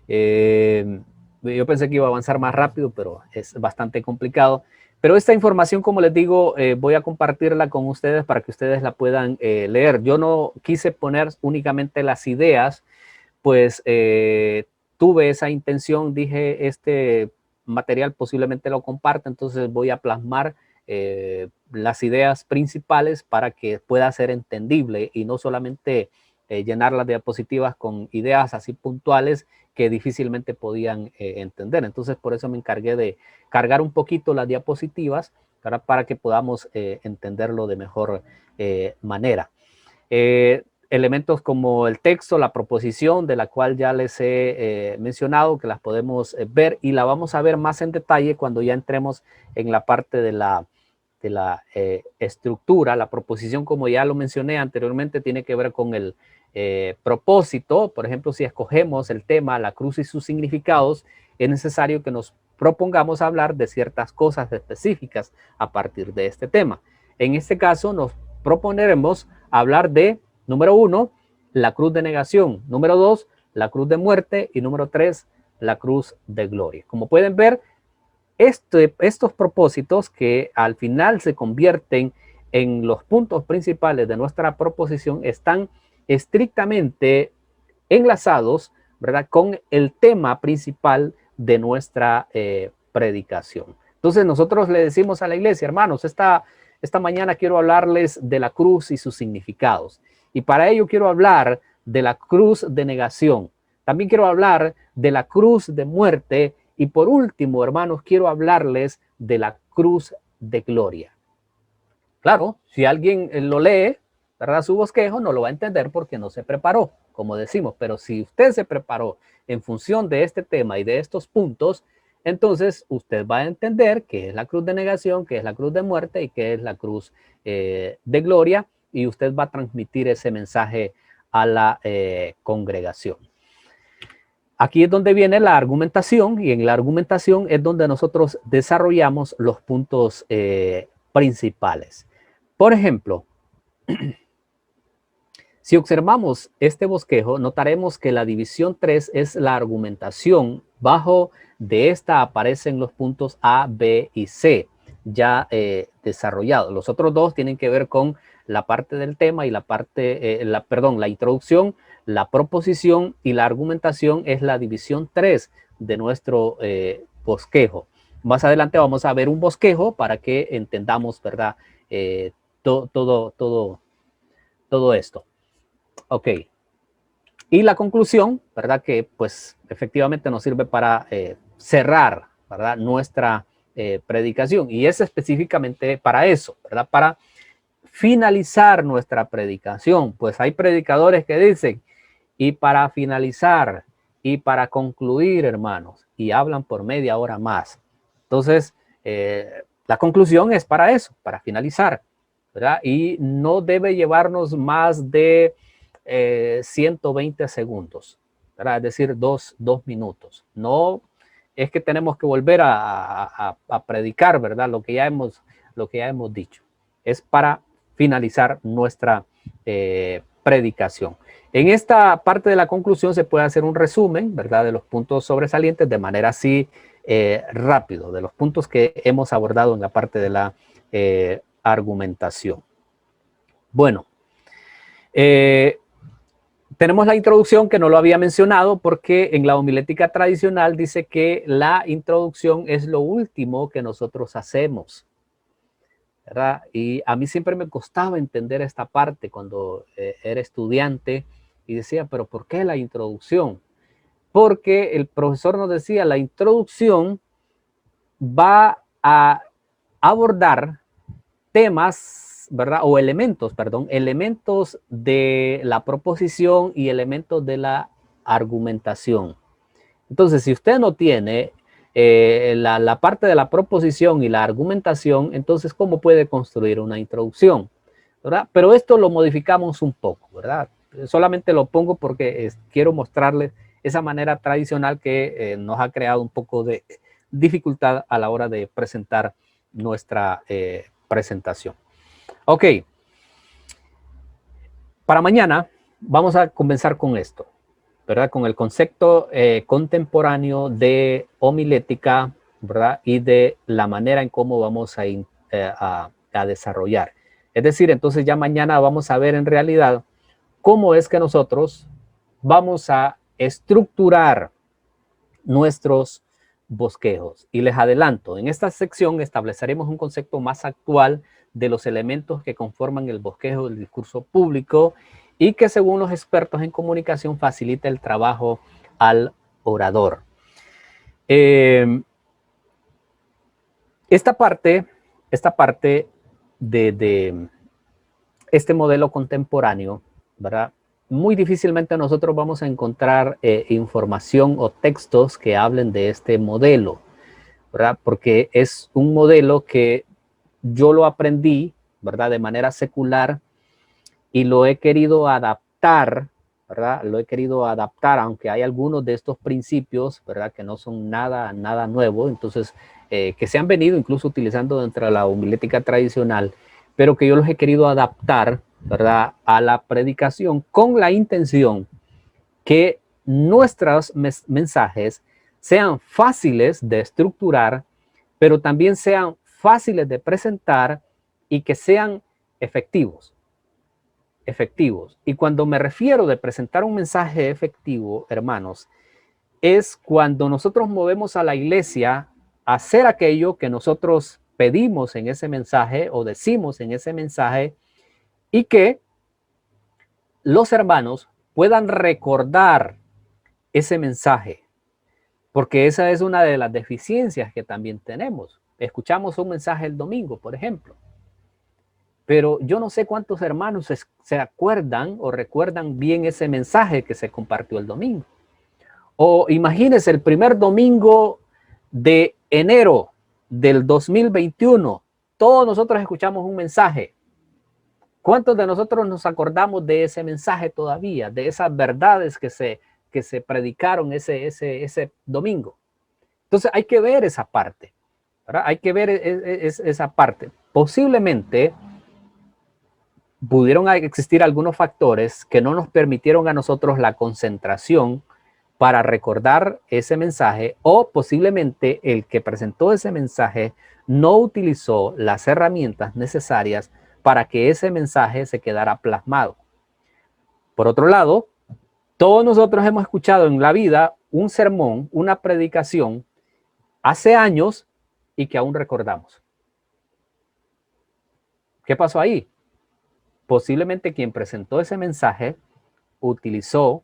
Yo pensé que iba a avanzar más rápido, pero es bastante complicado. Pero esta información, como les digo, voy a compartirla con ustedes para que ustedes la puedan leer. Yo no quise poner únicamente las ideas, pues tuve esa intención, dije, este material posiblemente lo comparte, entonces voy a plasmar las ideas principales para que pueda ser entendible y no solamente llenar las diapositivas con ideas así puntuales que difícilmente podían entender. Entonces, por eso me encargué de cargar un poquito las diapositivas para que podamos entenderlo de mejor manera. Elementos como el texto, la proposición, de la cual ya les he mencionado, que las podemos ver y la vamos a ver más en detalle cuando ya entremos en la parte de la estructura. La proposición, como ya lo mencioné anteriormente, tiene que ver con el propósito. Por ejemplo, si escogemos el tema la cruz y sus significados, es necesario que nos propongamos hablar de ciertas cosas específicas a partir de este tema. En este caso nos proponeremos hablar de, número 1, la cruz de negación, número 2, la cruz de muerte, y número 3, la cruz de gloria. Como pueden ver, estos propósitos, que al final se convierten en los puntos principales de nuestra proposición, están estrictamente enlazados, ¿verdad?, con el tema principal de nuestra predicación. Entonces nosotros le decimos a la iglesia, hermanos, esta mañana quiero hablarles de la cruz y sus significados. Y para ello quiero hablar de la cruz de negación. También quiero hablar de la cruz de muerte. Y por último, hermanos, quiero hablarles de la cruz de gloria. Claro, si alguien lo lee, ¿verdad?, su bosquejo, no lo va a entender porque no se preparó, como decimos. Pero si usted se preparó en función de este tema y de estos puntos, entonces usted va a entender qué es la cruz de negación, qué es la cruz de muerte y qué es la cruz de gloria, y usted va a transmitir ese mensaje a la congregación. Aquí es donde viene la argumentación, y en la argumentación es donde nosotros desarrollamos los puntos principales. Por ejemplo, si observamos este bosquejo, notaremos que la división 3 es la argumentación. Bajo de esta aparecen los puntos A, B y C ya desarrollados. Los otros dos tienen que ver con la parte del tema y la introducción, la proposición, y la argumentación es la división 3 de nuestro bosquejo. Más adelante vamos a ver un bosquejo para que entendamos, ¿verdad?, todo esto. Ok. Y la conclusión, ¿verdad?, que pues efectivamente nos sirve para cerrar, ¿verdad?, nuestra predicación. Y es específicamente para eso, ¿verdad? Para finalizar nuestra predicación. Pues hay predicadores que dicen, y para finalizar, y para concluir, hermanos, y hablan por media hora más. Entonces, la conclusión es para eso, para finalizar, ¿verdad? Y no debe llevarnos más de 120 segundos, ¿verdad? Es decir, dos minutos. No es que tenemos que volver a predicar, ¿verdad? Lo que ya hemos dicho. Es para finalizar nuestra predicación. En esta parte de la conclusión se puede hacer un resumen, ¿verdad? De los puntos sobresalientes de manera así rápido, de los puntos que hemos abordado en la parte de la argumentación. Bueno, tenemos la introducción que no lo había mencionado porque en la homilética tradicional dice que la introducción es lo último que nosotros hacemos, ¿verdad? Y a mí siempre me costaba entender esta parte cuando era estudiante y decía, pero ¿por qué la introducción? Porque el profesor nos decía, la introducción va a abordar temas, ¿verdad? O elementos, perdón, elementos de la proposición y elementos de la argumentación. Entonces, si usted no tiene la parte de la proposición y la argumentación, entonces, ¿cómo puede construir una introducción? ¿Verdad? Pero esto lo modificamos un poco, ¿verdad? Solamente lo pongo porque quiero mostrarles esa manera tradicional que nos ha creado un poco de dificultad a la hora de presentar nuestra presentación. Ok, para mañana vamos a comenzar con esto, ¿verdad? Con el concepto contemporáneo de homilética, ¿verdad? Y de la manera en cómo vamos a desarrollar. Es decir, entonces ya mañana vamos a ver en realidad cómo es que nosotros vamos a estructurar nuestros bosquejos. Y les adelanto, en esta sección estableceremos un concepto más actual de los elementos que conforman el bosquejo del discurso público y que según los expertos en comunicación facilita el trabajo al orador. Esta parte de este modelo contemporáneo, ¿verdad? Muy difícilmente nosotros vamos a encontrar información o textos que hablen de este modelo, ¿verdad? Porque es un modelo que yo lo aprendí, ¿verdad? De manera secular y lo he querido adaptar, ¿verdad? Lo he querido adaptar, aunque hay algunos de estos principios, ¿verdad? Que no son nada nuevo, entonces, que se han venido incluso utilizando dentro de la homilética tradicional, pero que yo los he querido adaptar, ¿verdad? A la predicación con la intención que nuestros mensajes sean fáciles de estructurar, pero también sean fáciles de presentar y que sean efectivos. Y cuando me refiero de presentar un mensaje efectivo, hermanos, es cuando nosotros movemos a la iglesia a hacer aquello que nosotros pedimos en ese mensaje o decimos en ese mensaje y que los hermanos puedan recordar ese mensaje, porque esa es una de las deficiencias que también tenemos. Escuchamos un mensaje el domingo, por ejemplo, pero yo no sé cuántos hermanos se acuerdan o recuerdan bien ese mensaje que se compartió el domingo. O imagínense el primer domingo de enero del 2021, todos nosotros escuchamos un mensaje. ¿Cuántos de nosotros nos acordamos de ese mensaje todavía, de esas verdades que se predicaron ese domingo? Entonces hay que ver esa parte, ¿verdad? Hay que ver esa parte. Posiblemente pudieron existir algunos factores que no nos permitieron a nosotros la concentración para recordar ese mensaje, o posiblemente el que presentó ese mensaje no utilizó las herramientas necesarias para que ese mensaje se quedara plasmado. Por otro lado, todos nosotros hemos escuchado en la vida un sermón, una predicación hace años y que aún recordamos. ¿Qué pasó ahí? Posiblemente quien presentó ese mensaje utilizó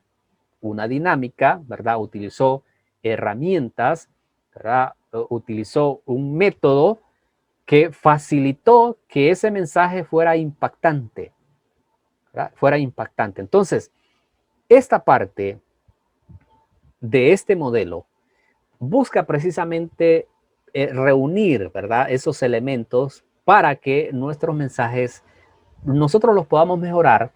una dinámica, ¿verdad? Utilizó herramientas, ¿verdad? utilizó un método que facilitó que ese mensaje fuera impactante, ¿verdad? Fuera impactante. Entonces, esta parte de este modelo busca precisamente reunir, ¿verdad?, esos elementos para que nuestros mensajes, nosotros los podamos mejorar,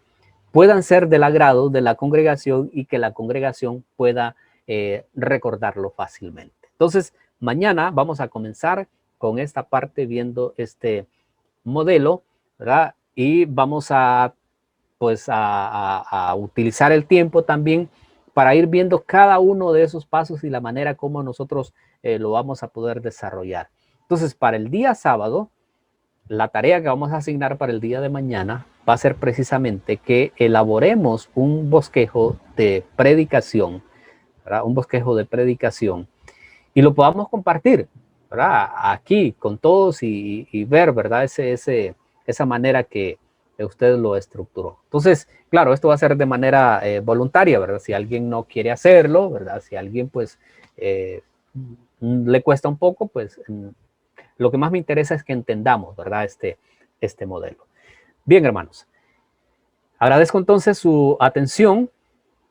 puedan ser del agrado de la congregación y que la congregación pueda recordarlo fácilmente. Entonces, mañana vamos a comenzar con esta parte viendo este modelo, ¿verdad? Y vamos a, pues, a utilizar el tiempo también para ir viendo cada uno de esos pasos y la manera como nosotros lo vamos a poder desarrollar. Entonces, para el día sábado, la tarea que vamos a asignar para el día de mañana va a ser precisamente que elaboremos un bosquejo de predicación, ¿verdad? Un bosquejo de predicación y lo podamos compartir, ¿verdad?, aquí con todos y ver, ¿verdad?, esa manera que usted lo estructuró. Entonces, claro, esto va a ser de manera voluntaria, ¿verdad? Si alguien no quiere hacerlo, ¿verdad? Si alguien, pues, le cuesta un poco, pues, lo que más me interesa es que entendamos, ¿verdad?, este modelo. Bien, hermanos. Agradezco entonces su atención,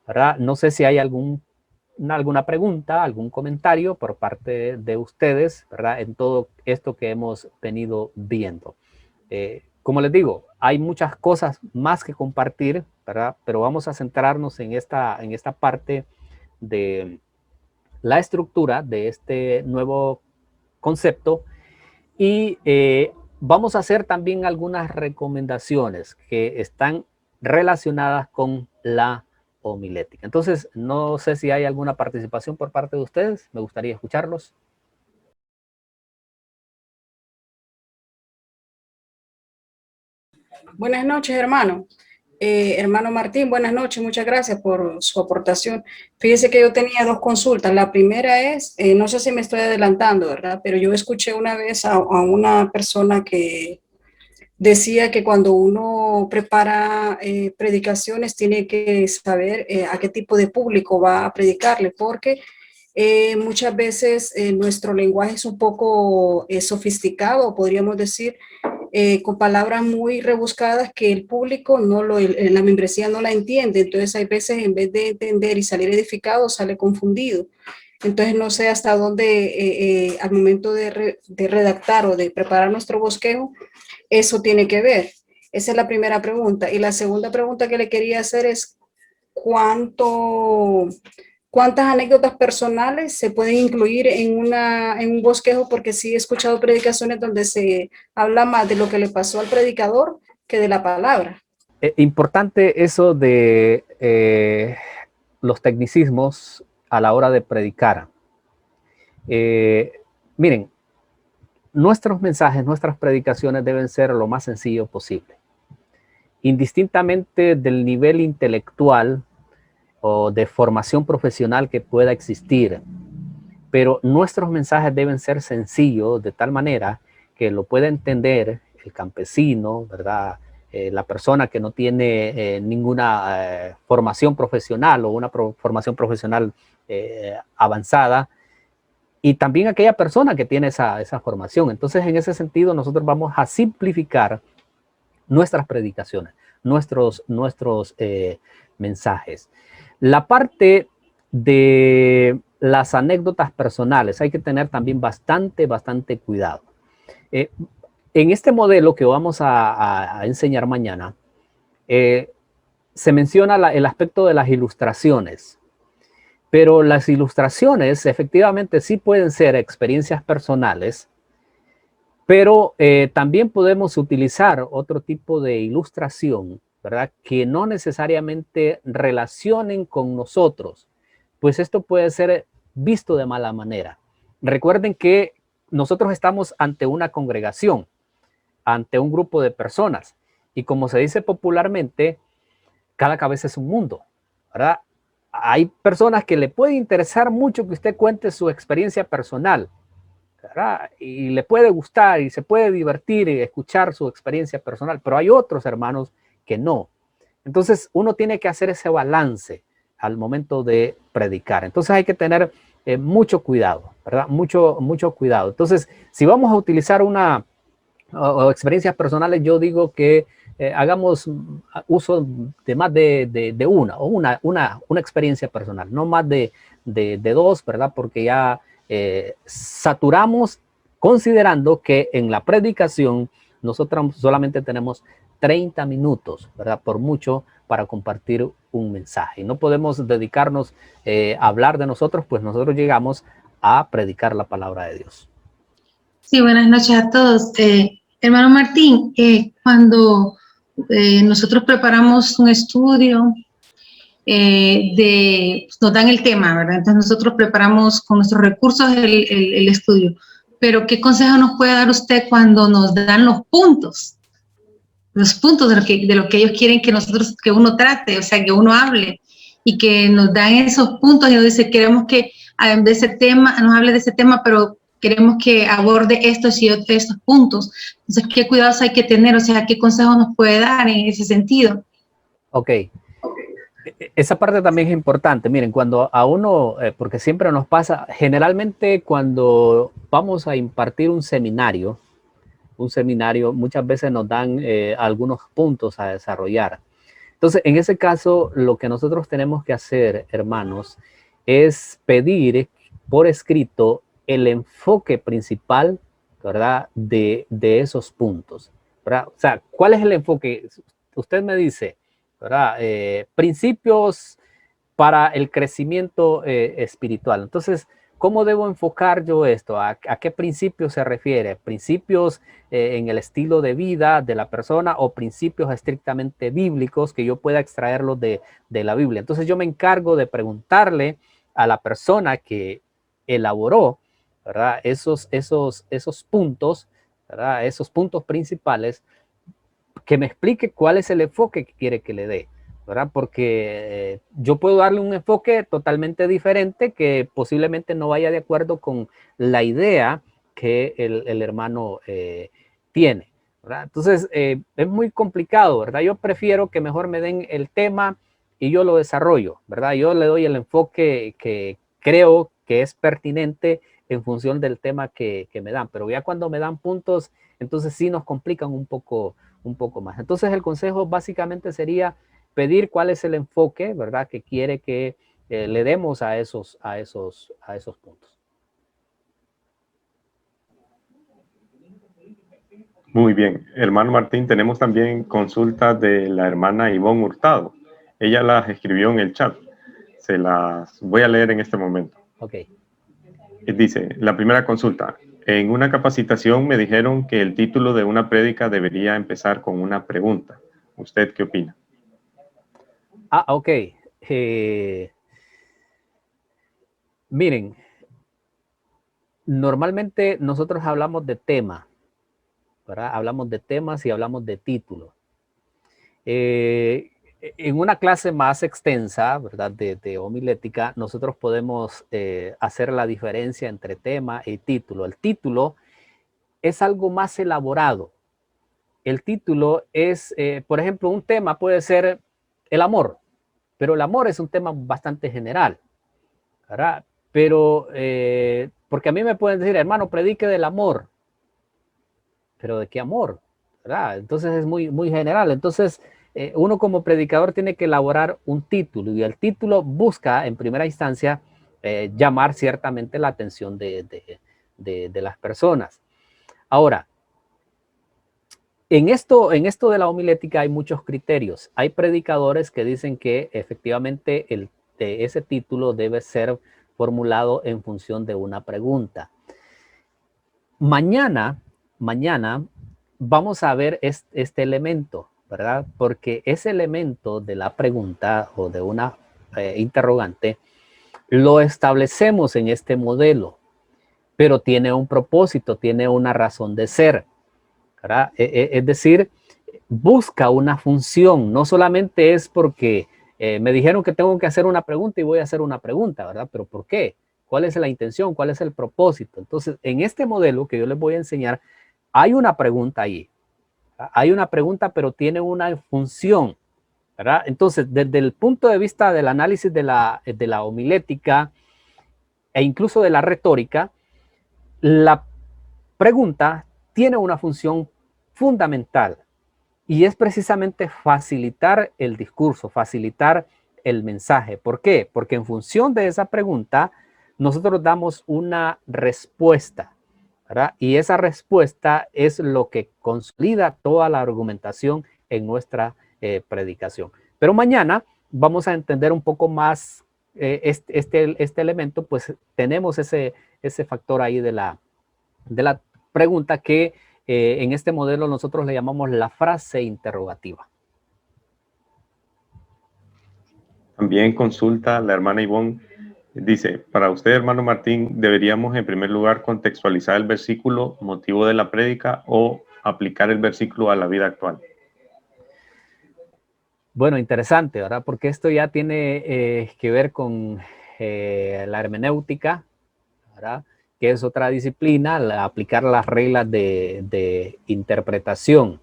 ¿verdad? No sé si hay alguna pregunta, algún comentario por parte de ustedes, ¿verdad?, en todo esto que hemos venido viendo. Como les digo, hay muchas cosas más que compartir, ¿verdad? Pero vamos a centrarnos en esta parte de la estructura de este nuevo concepto y vamos a hacer también algunas recomendaciones que están relacionadas con la homilética. Entonces, no sé si hay alguna participación por parte de ustedes. Me gustaría escucharlos. Buenas noches, hermano. Hermano Martín, buenas noches, muchas gracias por su aportación. Fíjese que yo tenía dos consultas. La primera es, no sé si me estoy adelantando, ¿verdad? Pero yo escuché una vez a una persona que decía que cuando uno prepara predicaciones tiene que saber a qué tipo de público va a predicarle, porque muchas veces nuestro lenguaje es un poco sofisticado, podríamos decir, con palabras muy rebuscadas que el público la membresía no la entiende. Entonces hay veces en vez de entender y salir edificado, sale confundido. Entonces no sé hasta dónde al momento de redactar o de preparar nuestro bosquejo, eso tiene que ver. Esa es la primera pregunta. Y la segunda pregunta que le quería hacer es ¿cuántas anécdotas personales se pueden incluir en un bosquejo? Porque sí he escuchado predicaciones donde se habla más de lo que le pasó al predicador que de la palabra. Importante eso de los tecnicismos a la hora de predicar. Miren, nuestros mensajes, nuestras predicaciones deben ser lo más sencillo posible. Indistintamente del nivel intelectual o de formación profesional que pueda existir, pero nuestros mensajes deben ser sencillos de tal manera que lo pueda entender el campesino, ¿verdad? La persona que no tiene ninguna formación profesional o una formación profesional avanzada, y también aquella persona que tiene esa formación. Entonces, en ese sentido, nosotros vamos a simplificar nuestras predicaciones, nuestros mensajes. La parte de las anécdotas personales hay que tener también bastante cuidado. En este modelo que vamos a enseñar mañana, se menciona el aspecto de las ilustraciones. Pero las ilustraciones efectivamente sí pueden ser experiencias personales, pero también podemos utilizar otro tipo de ilustración, ¿verdad?, que no necesariamente relacionen con nosotros, pues esto puede ser visto de mala manera. Recuerden que nosotros estamos ante una congregación, ante un grupo de personas, y como se dice popularmente, cada cabeza es un mundo, ¿verdad? Hay personas que le puede interesar mucho que usted cuente su experiencia personal, ¿verdad? Y le puede gustar y se puede divertir y escuchar su experiencia personal, pero hay otros hermanos que no. Entonces uno tiene que hacer ese balance al momento de predicar. Entonces hay que tener mucho cuidado, ¿verdad? Mucho cuidado. Entonces, si vamos a utilizar o experiencias personales, yo digo que hagamos uso de más de una experiencia personal, no más de dos, ¿verdad? Porque ya saturamos, considerando que en la predicación nosotros solamente tenemos 30 minutos, ¿verdad? Por mucho, para compartir un mensaje. No podemos dedicarnos a hablar de nosotros, pues nosotros llegamos a predicar la palabra de Dios. Sí, buenas noches a todos. Hermano Martín, cuando nosotros preparamos un estudio, nos dan el tema, ¿verdad? Entonces nosotros preparamos con nuestros recursos el estudio. Pero ¿qué consejo nos puede dar usted cuando nos dan los puntos? Los puntos de lo que ellos quieren que uno trate, o sea, que uno hable, y que nos dan esos puntos y nos dice, queremos que de ese tema, nos hable de ese tema, pero queremos que aborde estos y estos puntos. Entonces, ¿qué cuidados hay que tener? O sea, ¿qué consejos nos puede dar en ese sentido? Ok. Esa parte también es importante. Miren, cuando a uno, porque siempre nos pasa, generalmente cuando vamos a impartir un seminario, muchas veces nos dan algunos puntos a desarrollar. Entonces, en ese caso, lo que nosotros tenemos que hacer, hermanos, es pedir por escrito el enfoque principal, ¿verdad? De esos puntos, ¿verdad? O sea, ¿cuál es el enfoque? Usted me dice, ¿verdad? Principios para el crecimiento espiritual. Entonces, ¿cómo debo enfocar yo esto? ¿A qué principios se refiere? ¿Principios en el estilo de vida de la persona o principios estrictamente bíblicos que yo pueda extraerlos de la Biblia? Entonces yo me encargo de preguntarle a la persona que elaboró, ¿verdad? Esos puntos, ¿verdad? Esos puntos principales, que me explique cuál es el enfoque que quiere que le dé, ¿verdad? Porque yo puedo darle un enfoque totalmente diferente que posiblemente no vaya de acuerdo con la idea que el hermano tiene, ¿verdad? Entonces, es muy complicado, ¿verdad? Yo prefiero que mejor me den el tema y yo lo desarrollo, ¿verdad? Yo le doy el enfoque que creo que es pertinente en función del tema que me dan, pero ya cuando me dan puntos, entonces sí nos complican un poco más. Entonces el consejo básicamente sería pedir cuál es el enfoque, ¿verdad? Que quiere que le demos a esos puntos. Muy bien. Hermano Martín, tenemos también consultas de la hermana Ivonne Hurtado. Ella las escribió en el chat. Se las voy a leer en este momento. Ok. Dice, la primera consulta. En una capacitación me dijeron que el título de una prédica debería empezar con una pregunta. ¿Usted qué opina? Ok. Miren, normalmente nosotros hablamos de tema, ¿verdad? Hablamos de temas y hablamos de título. En una clase más extensa, ¿verdad? De homilética, nosotros podemos hacer la diferencia entre tema y título. El título es algo más elaborado. El título es, por ejemplo, un tema puede ser el amor, pero el amor es un tema bastante general, ¿verdad? Pero, porque a mí me pueden decir, hermano, predique del amor, pero ¿de qué amor? ¿Verdad? Entonces es muy general. Entonces, uno como predicador tiene que elaborar un título y el título busca en primera instancia llamar ciertamente la atención de las personas. Ahora, en esto de la homilética hay muchos criterios. Hay predicadores que dicen que efectivamente ese título debe ser formulado en función de una pregunta. Mañana vamos a ver este elemento, ¿verdad? Porque ese elemento de la pregunta o de una interrogante lo establecemos en este modelo, pero tiene un propósito, tiene una razón de ser, ¿verdad? Es decir, busca una función, no solamente es porque me dijeron que tengo que hacer una pregunta y voy a hacer una pregunta, ¿verdad? Pero ¿por qué? ¿Cuál es la intención? ¿Cuál es el propósito? Entonces, en este modelo que yo les voy a enseñar, hay una pregunta ahí. Hay una pregunta, pero tiene una función, ¿verdad? Entonces, desde el punto de vista del análisis de la homilética, e incluso de la retórica, la pregunta tiene una función fundamental y es precisamente facilitar el discurso, facilitar el mensaje. ¿Por qué? Porque en función de esa pregunta, nosotros damos una respuesta, ¿verdad? Y esa respuesta es lo que consolida toda la argumentación en nuestra predicación. Pero mañana vamos a entender un poco más este elemento, pues tenemos ese factor ahí de la pregunta que en este modelo nosotros le llamamos la frase interrogativa. También consulta la hermana Ivonne. Dice, para usted, hermano Martín, ¿deberíamos en primer lugar contextualizar el versículo motivo de la prédica o aplicar el versículo a la vida actual? Bueno, interesante, ¿verdad? Porque esto ya tiene que ver con la hermenéutica, ¿verdad? Que es otra disciplina, aplicar las reglas de interpretación.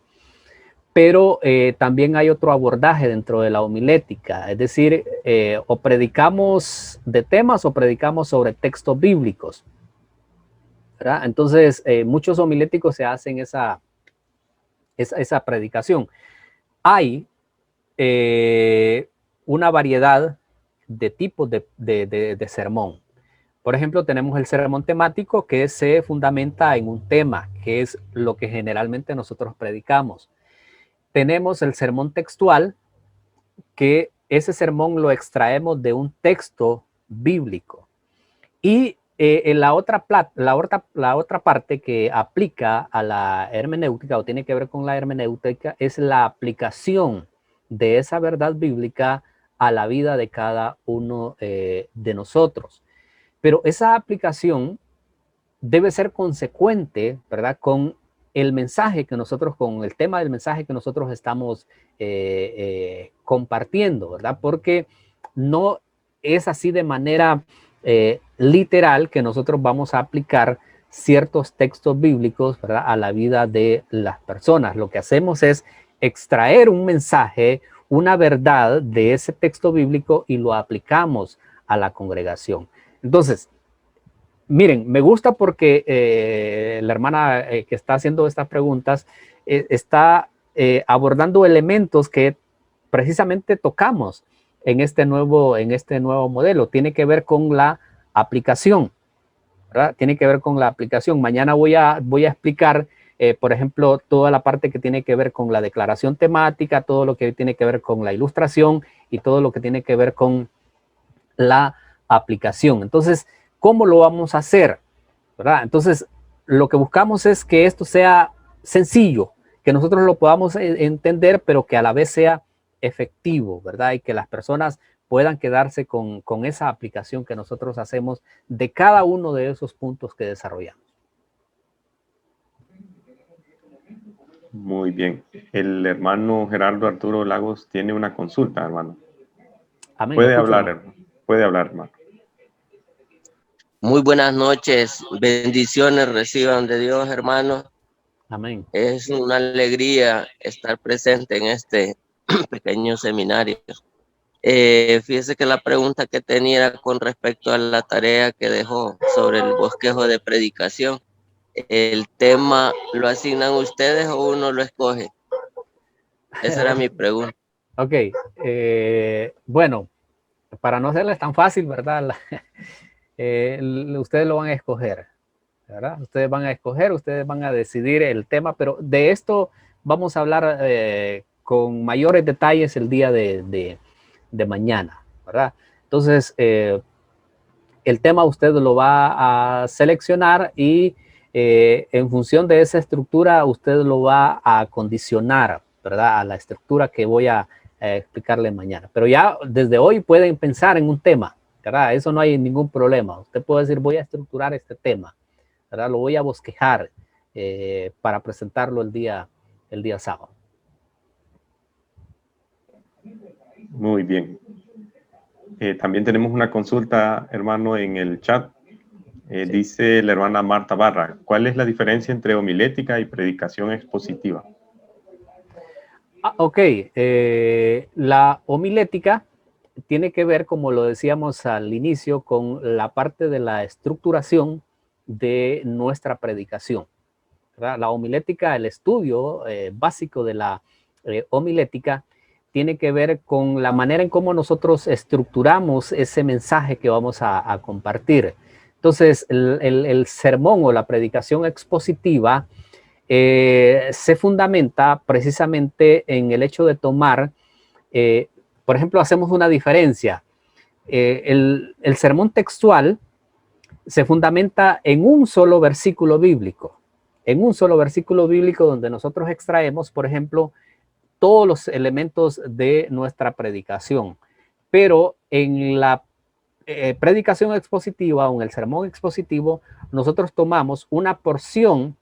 Pero también hay otro abordaje dentro de la homilética, es decir, o predicamos de temas o predicamos sobre textos bíblicos, ¿verdad? Entonces, muchos homiléticos se hacen esa predicación. Hay una variedad de tipos de sermón. Por ejemplo, tenemos el sermón temático que se fundamenta en un tema, que es lo que generalmente nosotros predicamos. Tenemos el sermón textual, que ese sermón lo extraemos de un texto bíblico. Y en la otra parte que aplica a la hermenéutica o tiene que ver con la hermenéutica es la aplicación de esa verdad bíblica a la vida de cada uno de nosotros. Pero esa aplicación debe ser consecuente, ¿verdad?, con el mensaje que nosotros, con el tema del mensaje que nosotros estamos compartiendo, ¿verdad? Porque no es así de manera literal que nosotros vamos a aplicar ciertos textos bíblicos, ¿verdad?, a la vida de las personas. Lo que hacemos es extraer un mensaje, una verdad de ese texto bíblico y lo aplicamos a la congregación. Entonces, miren, me gusta porque la hermana que está haciendo estas preguntas está abordando elementos que precisamente tocamos en este nuevo modelo. Tiene que ver con la aplicación, ¿verdad? Tiene que ver con la aplicación. Mañana voy a explicar, por ejemplo, toda la parte que tiene que ver con la declaración temática, todo lo que tiene que ver con la ilustración y todo lo que tiene que ver con la aplicación. Entonces, ¿cómo lo vamos a hacer? ¿Verdad? Entonces, lo que buscamos es que esto sea sencillo, que nosotros lo podamos entender, pero que a la vez sea efectivo, ¿verdad? Y que las personas puedan quedarse con esa aplicación que nosotros hacemos de cada uno de esos puntos que desarrollamos. Muy bien. El hermano Gerardo Arturo Lagos tiene una consulta, hermano. Amén. Puede hablar, hermano. Puede hablar, hermano. Muy buenas noches, bendiciones reciban de Dios, hermanos. Amén. Es una alegría estar presente en este pequeño seminario. Fíjese que la pregunta que tenía era con respecto a la tarea que dejó sobre el bosquejo de predicación. ¿El tema lo asignan ustedes o uno lo escoge? Esa era mi pregunta. Ok, bueno, para no hacerles tan fácil, ¿verdad? Ustedes lo van a escoger, ¿verdad? Ustedes van a escoger, ustedes van a decidir el tema, pero de esto vamos a hablar con mayores detalles el día de mañana, ¿verdad? Entonces, el tema usted lo va a seleccionar y en función de esa estructura usted lo va a acondicionar, ¿verdad?, a la estructura que voy a explicarle mañana. Pero ya desde hoy pueden pensar en un tema, ¿verdad? Eso no hay ningún problema. Usted puede decir, voy a estructurar este tema, ¿verdad? Lo voy a bosquejar para presentarlo el día sábado. Muy bien. También tenemos una consulta, hermano, en el chat. Sí. Dice la hermana Marta Barra, ¿cuál es la diferencia entre homilética y predicación expositiva? Ok, la homilética tiene que ver, como lo decíamos al inicio, con la parte de la estructuración de nuestra predicación, ¿verdad? La homilética, el estudio básico de la homilética, tiene que ver con la manera en cómo nosotros estructuramos ese mensaje que vamos a compartir. Entonces, el sermón o la predicación expositiva se fundamenta precisamente en el hecho de tomar, por ejemplo, hacemos una diferencia. El sermón textual se fundamenta en un solo versículo bíblico, donde nosotros extraemos, por ejemplo, todos los elementos de nuestra predicación. Pero en la predicación expositiva o en el sermón expositivo, nosotros tomamos una porción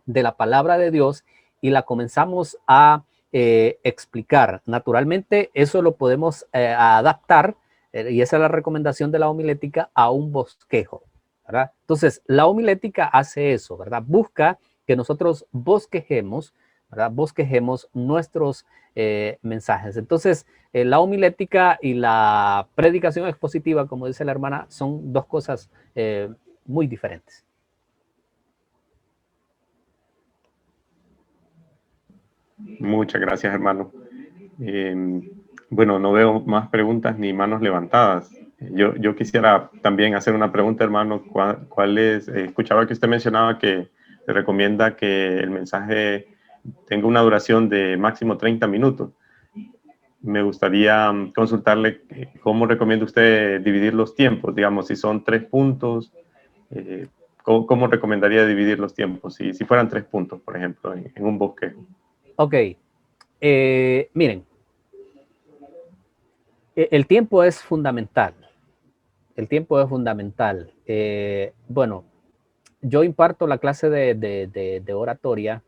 de la palabra de Dios y la comenzamos a explicar. Naturalmente, eso lo podemos adaptar, y esa es la recomendación de la homilética, a un bosquejo, ¿verdad? Entonces, la homilética hace eso, ¿verdad? Busca que nosotros bosquejemos, ¿verdad? Bosquejemos nuestros mensajes. Entonces, la homilética y la predicación expositiva, como dice la hermana, son dos cosas muy diferentes. Muchas gracias, hermano. Bueno, no veo más preguntas ni manos levantadas. Yo quisiera también hacer una pregunta, hermano. ¿Cuál es? Escuchaba que usted mencionaba que se recomienda que el mensaje tenga una duración de máximo 30 minutos. Me gustaría consultarle cómo recomienda usted dividir los tiempos, digamos, si son 3 puntos, ¿cómo recomendaría dividir los tiempos? Si fueran 3 puntos, por ejemplo, en un bosquejo. Ok, miren, el tiempo es fundamental. El tiempo es fundamental. Bueno, yo imparto la clase de oratoria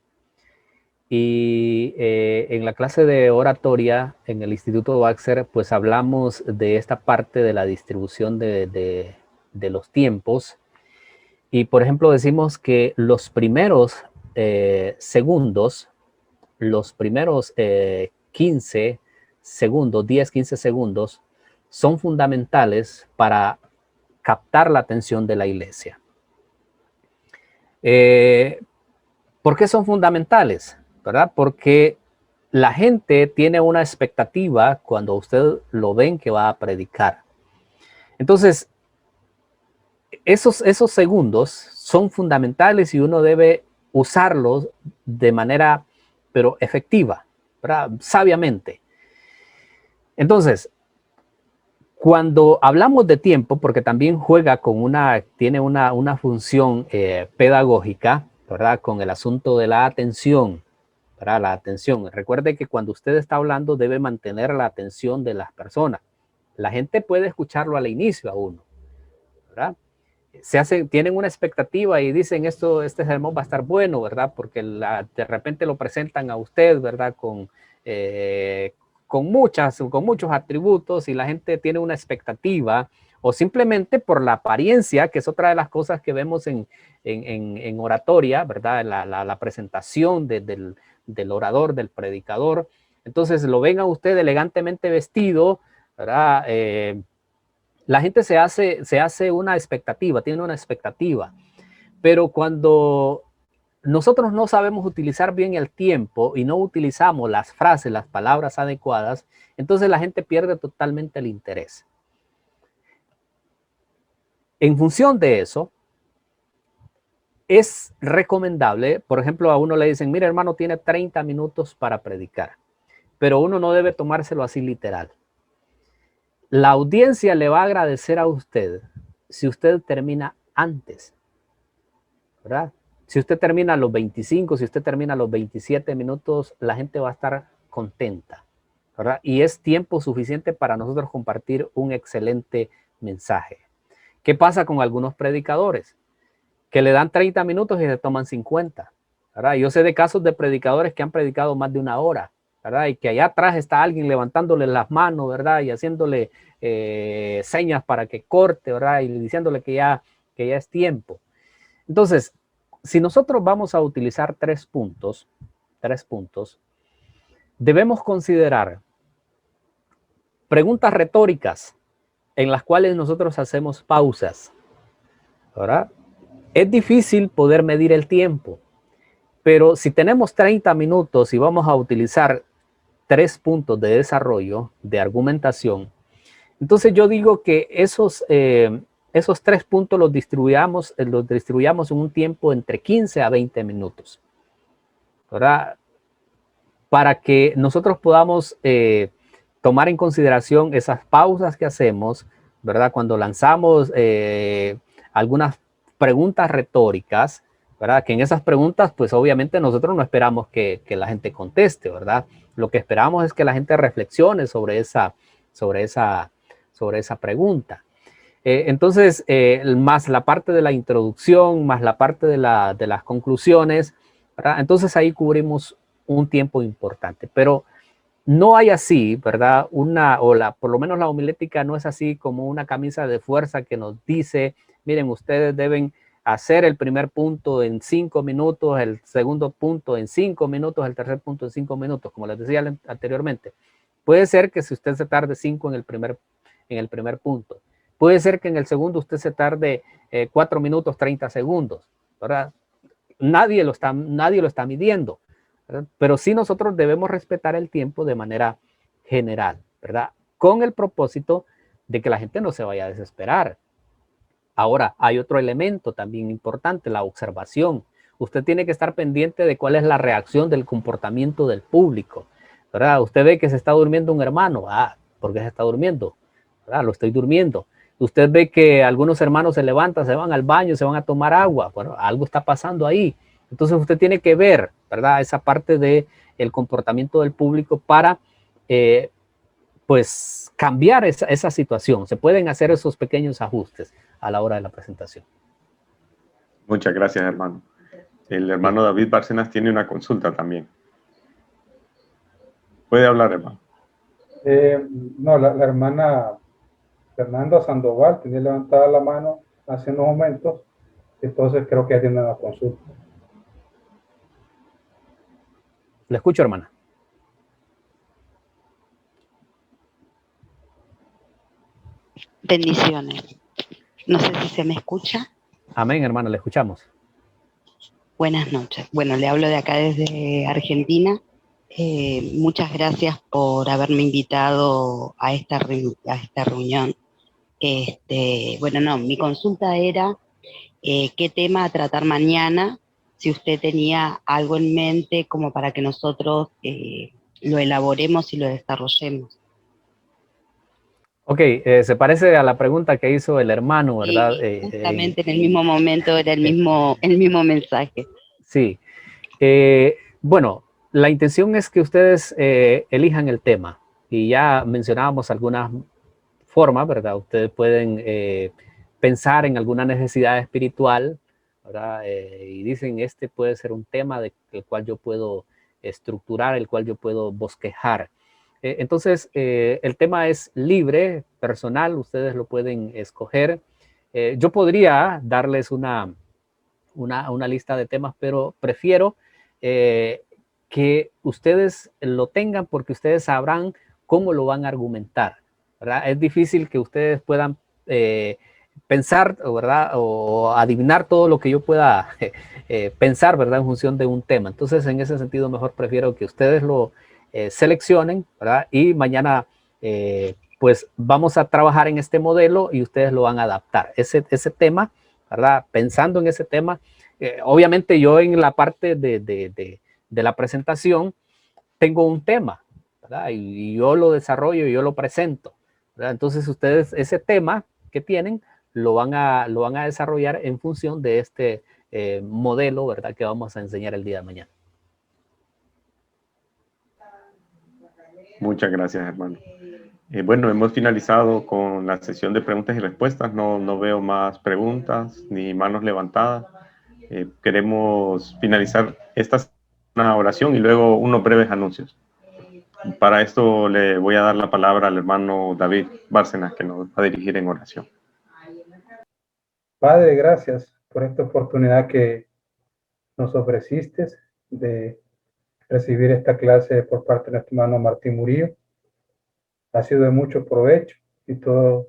y en la clase de oratoria en el Instituto Baxter, pues hablamos de esta parte de la distribución de los tiempos. Y, por ejemplo, decimos que los primeros segundos, los primeros 15 segundos, 10, 15 segundos, son fundamentales para captar la atención de la iglesia. ¿Por qué son fundamentales? ¿Verdad? Porque la gente tiene una expectativa cuando usted lo ven que va a predicar. Entonces, esos segundos son fundamentales y uno debe usarlos de manera, pero efectiva, ¿verdad? Sabiamente. Entonces, cuando hablamos de tiempo, porque también juega con tiene una función pedagógica, ¿verdad? Con el asunto de la atención, ¿verdad? La atención. Recuerde que cuando usted está hablando debe mantener la atención de las personas. La gente puede escucharlo al inicio a uno, ¿verdad? Tienen una expectativa y dicen este sermón va a estar bueno, ¿verdad? Porque de repente lo presentan a usted, ¿verdad? Con muchos atributos y la gente tiene una expectativa, o simplemente por la apariencia, que es otra de las cosas que vemos en oratoria, ¿verdad? La presentación del orador, del predicador. Entonces lo ven a usted elegantemente vestido, ¿verdad? La gente se hace una expectativa, tiene una expectativa, pero cuando nosotros no sabemos utilizar bien el tiempo y no utilizamos las frases, las palabras adecuadas, entonces la gente pierde totalmente el interés. En función de eso, es recomendable, por ejemplo, a uno le dicen, mira hermano, tiene 30 minutos para predicar, pero uno no debe tomárselo así literal. La audiencia le va a agradecer a usted si usted termina antes, ¿verdad? Si usted termina a los 25, si usted termina a los 27 minutos, la gente va a estar contenta, ¿verdad? Y es tiempo suficiente para nosotros compartir un excelente mensaje. ¿Qué pasa con algunos predicadores? Que le dan 30 minutos y se toman 50, ¿verdad? Yo sé de casos de predicadores que han predicado más de una hora, ¿verdad? Y que allá atrás está alguien levantándole las manos, ¿verdad? Y haciéndole señas para que corte, ¿verdad? Y diciéndole que ya es tiempo. Entonces, si nosotros vamos a utilizar 3 puntos, debemos considerar preguntas retóricas en las cuales nosotros hacemos pausas, ¿verdad? Es difícil poder medir el tiempo, pero si tenemos 30 minutos y vamos a utilizar 3 puntos de desarrollo, de argumentación, entonces yo digo que esos 3 puntos los distribuyamos en un tiempo entre 15 a 20 minutos, ¿verdad? Para que nosotros podamos tomar en consideración esas pausas que hacemos, ¿verdad? Cuando lanzamos algunas preguntas retóricas, ¿verdad? Que en esas preguntas, pues obviamente nosotros no esperamos que la gente conteste, ¿verdad? Lo que esperamos es que la gente reflexione sobre esa pregunta. Entonces, más la parte de la introducción, más la parte de las conclusiones, ¿verdad? Entonces ahí cubrimos un tiempo importante, pero no hay así, ¿verdad? Por lo menos la homilética no es así como una camisa de fuerza que nos dice, miren, ustedes deben hacer el primer punto en 5 minutos, el segundo punto en 5 minutos, el tercer punto en 5 minutos, como les decía anteriormente. Puede ser que si usted se tarde 5 en el primer punto, puede ser que en el segundo usted se tarde 4 minutos 30 segundos, ¿verdad? Nadie lo está midiendo, ¿verdad? Pero sí nosotros debemos respetar el tiempo de manera general, ¿verdad? Con el propósito de que la gente no se vaya a desesperar. Ahora, hay otro elemento también importante, la observación. Usted tiene que estar pendiente de cuál es la reacción del comportamiento del público, ¿verdad? Usted ve que se está durmiendo un hermano. ¿Por qué se está durmiendo? ¿Verdad? Lo estoy durmiendo. Usted ve que algunos hermanos se levantan, se van al baño, se van a tomar agua. Bueno, algo está pasando ahí. Entonces usted tiene que ver, ¿verdad? Esa parte del comportamiento del público para, pues, cambiar esa situación. Se pueden hacer esos pequeños ajustes a la hora de la presentación. Muchas gracias, hermano. El hermano David Bárcenas tiene una consulta también. Puede hablar, hermano. No, la hermana Fernanda Sandoval tenía levantada la mano hace unos momentos, entonces creo que tiene una consulta. Le escucho, hermana. Bendiciones. No sé si se me escucha. Amén, hermana, le escuchamos. Buenas noches. Bueno, le hablo de acá desde Argentina. Muchas gracias por haberme invitado a esta reunión. Bueno, no, mi consulta era qué tema a tratar mañana, si usted tenía algo en mente como para que nosotros lo elaboremos y lo desarrollemos. Ok, se parece a la pregunta que hizo el hermano, ¿verdad? Justamente en el mismo momento era el mismo mensaje. Sí. Bueno, la intención es que ustedes elijan el tema. Y ya mencionábamos algunas formas, ¿verdad? Ustedes pueden pensar en alguna necesidad espiritual, ¿verdad? Y dicen, este puede ser un tema del cual yo puedo estructurar, el cual yo puedo bosquejar. Entonces, el tema es libre, personal, ustedes lo pueden escoger. Yo podría darles una lista de temas, pero prefiero que ustedes lo tengan porque ustedes sabrán cómo lo van a argumentar, ¿verdad? Es difícil que ustedes puedan pensar, ¿verdad? O adivinar todo lo que yo pueda pensar, ¿verdad? En función de un tema. Entonces, en ese sentido, mejor prefiero que ustedes lo seleccionen, ¿verdad? Y mañana, pues, vamos a trabajar en este modelo y ustedes lo van a adaptar. Ese tema, ¿verdad? Pensando en ese tema, obviamente yo en la parte de la presentación tengo un tema, ¿verdad? Y yo lo desarrollo y yo lo presento, ¿verdad? Entonces ustedes ese tema que tienen lo van a desarrollar en función de este modelo, ¿verdad? Que vamos a enseñar el día de mañana. Muchas gracias, hermano. Bueno, hemos finalizado con la sesión de preguntas y respuestas. No veo más preguntas ni manos levantadas. Queremos finalizar una oración y luego unos breves anuncios. Para esto le voy a dar la palabra al hermano David Bárcenas, que nos va a dirigir en oración. Padre, gracias por esta oportunidad que nos ofreciste de recibir esta clase por parte de nuestro hermano Martín Murillo. Ha sido de mucho provecho y todo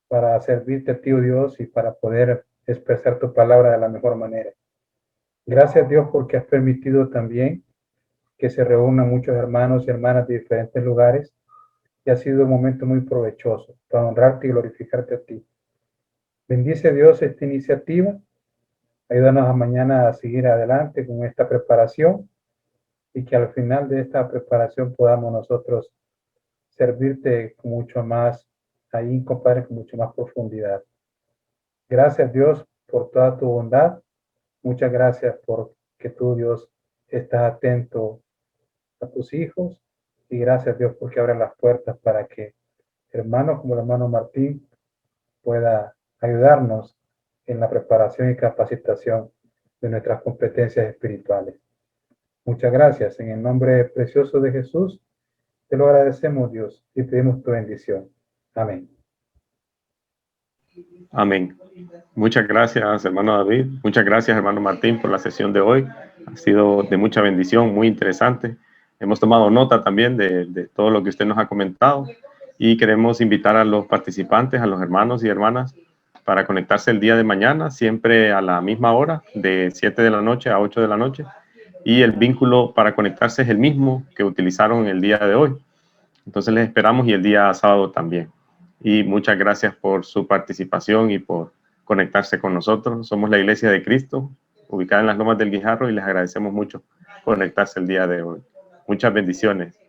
para servirte a ti, oh Dios, y para poder expresar tu palabra de la mejor manera. Gracias, Dios, porque has permitido también que se reúnan muchos hermanos y hermanas de diferentes lugares, y ha sido un momento muy provechoso para honrarte y glorificarte a ti. Bendice, Dios, esta iniciativa. Ayúdanos a mañana a seguir adelante con esta preparación y que al final de esta preparación podamos nosotros servirte con mucho más, ahí, compadre, con mucho más profundidad. Gracias, Dios, por toda tu bondad. Muchas gracias por que tú, Dios, estás atento a tus hijos. Y gracias, Dios, porque abres las puertas para que hermanos como el hermano Martín pueda ayudarnos en la preparación y capacitación de nuestras competencias espirituales. Muchas gracias. En el nombre precioso de Jesús, te lo agradecemos, Dios, y pedimos tu bendición. Amén. Amén. Muchas gracias, hermano David. Muchas gracias, hermano Martín, por la sesión de hoy. Ha sido de mucha bendición, muy interesante. Hemos tomado nota también de todo lo que usted nos ha comentado y queremos invitar a los participantes, a los hermanos y hermanas, para conectarse el día de mañana, siempre a la misma hora, de 7 de la noche a 8 de la noche. Y el vínculo para conectarse es el mismo que utilizaron el día de hoy. Entonces les esperamos y el día sábado también. Y muchas gracias por su participación y por conectarse con nosotros. Somos la Iglesia de Cristo, ubicada en las Lomas del Guijarro, y les agradecemos mucho conectarse el día de hoy. Muchas bendiciones.